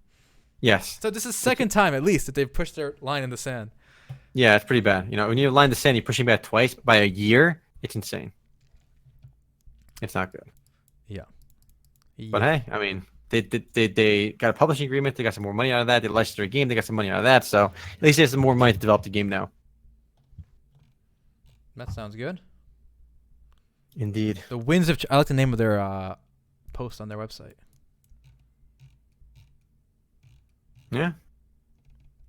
Speaker 2: Yes.
Speaker 1: So this is the second time at least that they've pushed their line in the sand.
Speaker 2: Yeah, it's pretty bad. You know, when you line the sand, you're pushing back twice by a year. It's insane. It's not good.
Speaker 1: Yeah.
Speaker 2: But hey, I mean, they got a publishing agreement. They got some more money out of that. They licensed their game. They got some money out of that. So at least they have some more money to develop the game now.
Speaker 1: That sounds good.
Speaker 2: Indeed.
Speaker 1: The Winds of... I like the name of their post on their website.
Speaker 2: Yeah.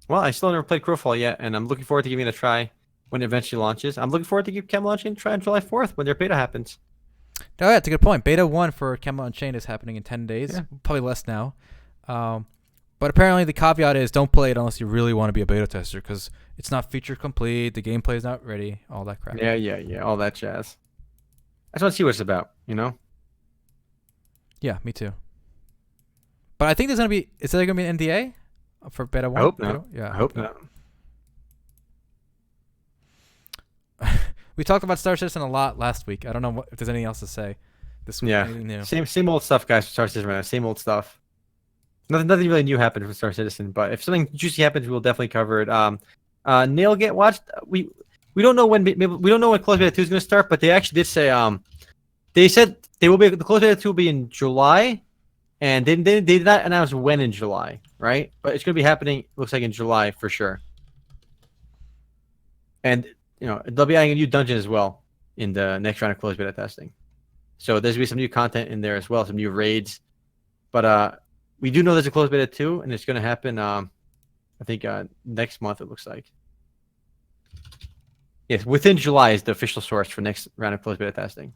Speaker 2: Well, I still never played Crowfall yet, and I'm looking forward to giving it a try when it eventually launches. I'm looking forward to give Camelot Unchained a try on July 4th when their beta happens.
Speaker 1: Oh, yeah, that's a good point. Beta 1 for Camelot Unchained is happening in 10 days. Yeah. Probably less now. But apparently the caveat is don't play it unless you really want to be a beta tester because it's not feature complete, the gameplay is not ready, all that crap.
Speaker 2: Yeah, all that jazz. I just want to see what it's about, you know?
Speaker 1: Yeah, me too. But I think there's going to be... Is there going to be an NDA for beta 1?
Speaker 2: I hope not.
Speaker 1: Yeah,
Speaker 2: I hope not.
Speaker 1: We talked about Star Citizen a lot last week. I don't know if there's anything else to say this week.
Speaker 2: Yeah, same old stuff, guys. For Star Citizen right now. Same old stuff. Nothing really new happened for Star Citizen, but if something juicy happens, we'll definitely cover it. Nail get watched. We don't know when we don't know when closed beta 2 is going to start, but they actually did say they said they will be the closed beta 2 will be in July, and they did not announce when in July, right? But it's going to be happening. Looks like in July for sure. And you know they'll be adding a new dungeon as well in the next round of closed beta testing. So there's going to be some new content in there as well, some new raids, but we do know there's a closed beta 2, and it's going to happen, I think, next month, it looks like. Yes, within July is the official source for next round of closed beta testing.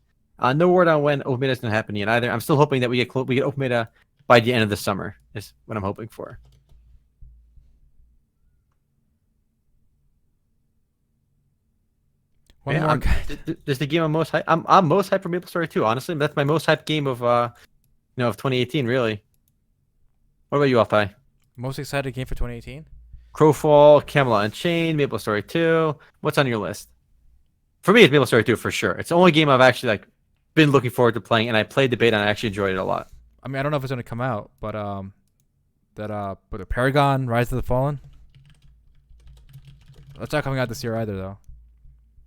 Speaker 2: No word on when open beta is going to happen yet either. I'm still hoping that we get open beta by the end of the summer is what I'm hoping for. Does the game I'm most hyped? I'm most hyped for MapleStory 2, honestly. That's my most hyped game of of 2018, really. What about you, Altai?
Speaker 1: Most excited game for 2018?
Speaker 2: Crowfall, Camelot Unchained, MapleStory 2. What's on your list? For me, it's MapleStory 2 for sure. It's the only game I've actually been looking forward to playing, and I played the beta and I actually enjoyed it a lot.
Speaker 1: I mean, I don't know if it's going to come out, but the Paragon, Rise of the Fallen. That's not coming out this year either, though.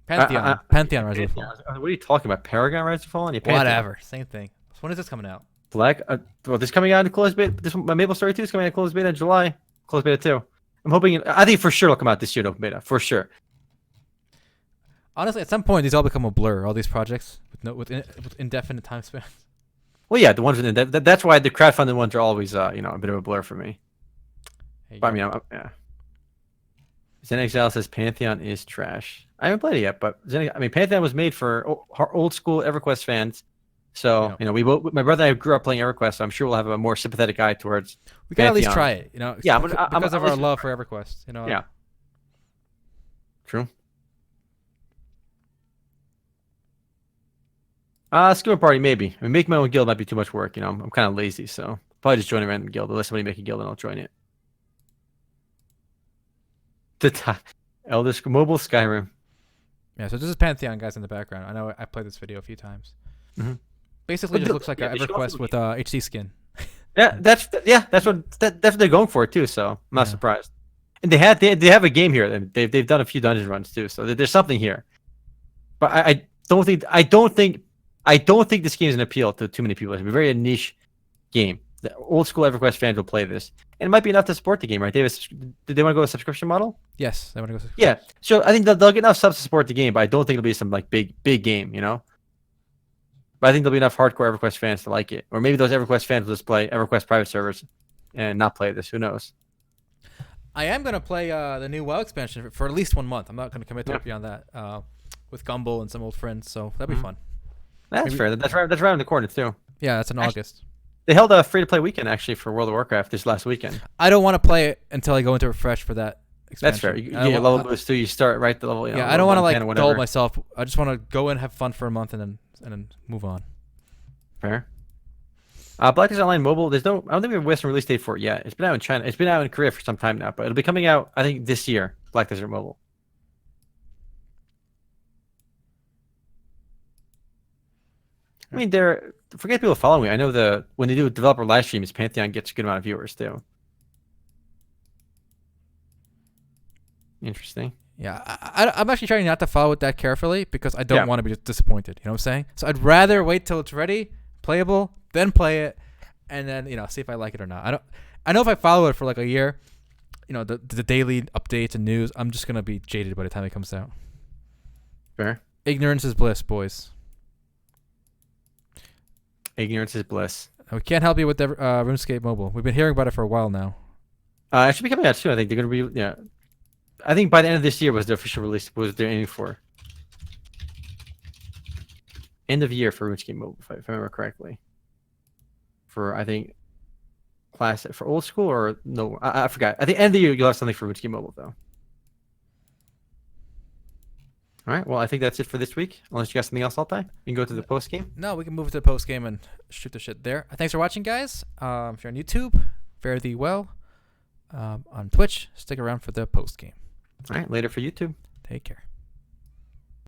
Speaker 1: Pantheon, Rise of the Fallen.
Speaker 2: What are you talking about? Paragon, Rise of the Fallen?
Speaker 1: Whatever, same thing. When is this coming out?
Speaker 2: Well, this coming out in closed beta. My MapleStory 2 is coming out in closed beta in July. Closed beta 2. I'm hoping. I think for sure it'll come out this year in open beta. For sure.
Speaker 1: Honestly, at some point these all become a blur. All these projects with indefinite time spans.
Speaker 2: Well, yeah, the ones with that's why the crowdfunded ones are always a bit of a blur for me. But, I mean, yeah. Zen Exile says Pantheon is trash. I haven't played it yet, but Pantheon was made for old school EverQuest fans. So my brother and I grew up playing EverQuest, so I'm sure we'll have a more sympathetic eye towards.
Speaker 1: We can at least try it,
Speaker 2: Yeah,
Speaker 1: because of our love for EverQuest,
Speaker 2: Yeah. True. Skimmer party maybe. Make my own guild might be too much work. I'm kind of lazy, so probably just join a random guild. Unless somebody make a guild, and I'll join it. Elder Mobile Skyrim.
Speaker 1: Yeah, so this is Pantheon, guys, in the background. I know I played this video a few times. Mm-hmm. Basically, it just looks like an EverQuest with HD skin.
Speaker 2: Yeah, that's what they're going for too. So I'm not surprised. And they have a game here. They've done a few dungeon runs too. So there's something here. But I don't think this game is an appeal to too many people. It's a very niche game. The old school EverQuest fans will play this, and it might be enough to support the game, right? Did they want to go with a subscription model?
Speaker 1: Yes, they want to go.
Speaker 2: Yeah, so I think they'll get enough subs to support the game, but I don't think it'll be some big game, But I think there'll be enough hardcore EverQuest fans to like it, or maybe those EverQuest fans will just play EverQuest private servers and not play this. Who knows?
Speaker 1: I am gonna play the new WoW expansion for at least 1 month. I'm not gonna commit to it beyond that. With Gumball and some old friends, so that'd be fun.
Speaker 2: That's fair. That's right around the corner too.
Speaker 1: Yeah, that's in August.
Speaker 2: They held a free-to-play weekend actually for World of Warcraft this last weekend.
Speaker 1: I don't want to play it until I go into Refresh for that expansion.
Speaker 2: That's fair. You get level boost too. You start right the level.
Speaker 1: I don't want to dull myself. I just want to go and have fun for a month and then move on.
Speaker 2: Fair. Black Desert Online Mobile. I don't think we have a Western release date for it yet. It's been out in China. It's been out in Korea for some time now, but it'll be coming out I think this year. Black Desert Mobile. I mean, forget people follow me. I know when they do developer live streams, Pantheon gets a good amount of viewers too. Interesting.
Speaker 1: Yeah, I'm actually trying not to follow it that carefully because I don't
Speaker 2: Yeah.
Speaker 1: want to be disappointed. You know what I'm saying? So I'd rather wait till it's ready, playable, then play it, and then see if I like it or not. I know if I follow it for like a year, the daily updates and news, I'm just gonna be jaded by the time it comes out.
Speaker 2: Fair.
Speaker 1: Ignorance is bliss, boys.
Speaker 2: Ignorance is bliss.
Speaker 1: We can't help you with the RuneScape Mobile. We've been hearing about it for a while now.
Speaker 2: It should be coming out soon. I think they're gonna be I think by the end of this year was the official release. Was they're aiming for end of year for RuneScape Mobile, if I remember correctly. For I think classic for old school or no, I forgot. At the end of the year, you'll have something for RuneScape Mobile though. All right. Well, I think that's it for this week. Unless you got something else, Altai, you can go to the post game.
Speaker 1: No, we can move to the post game and shoot the shit there. Thanks for watching, guys. If you're on YouTube, fare thee well. On Twitch, stick around for the post game.
Speaker 2: All right. Later for YouTube.
Speaker 1: Take care.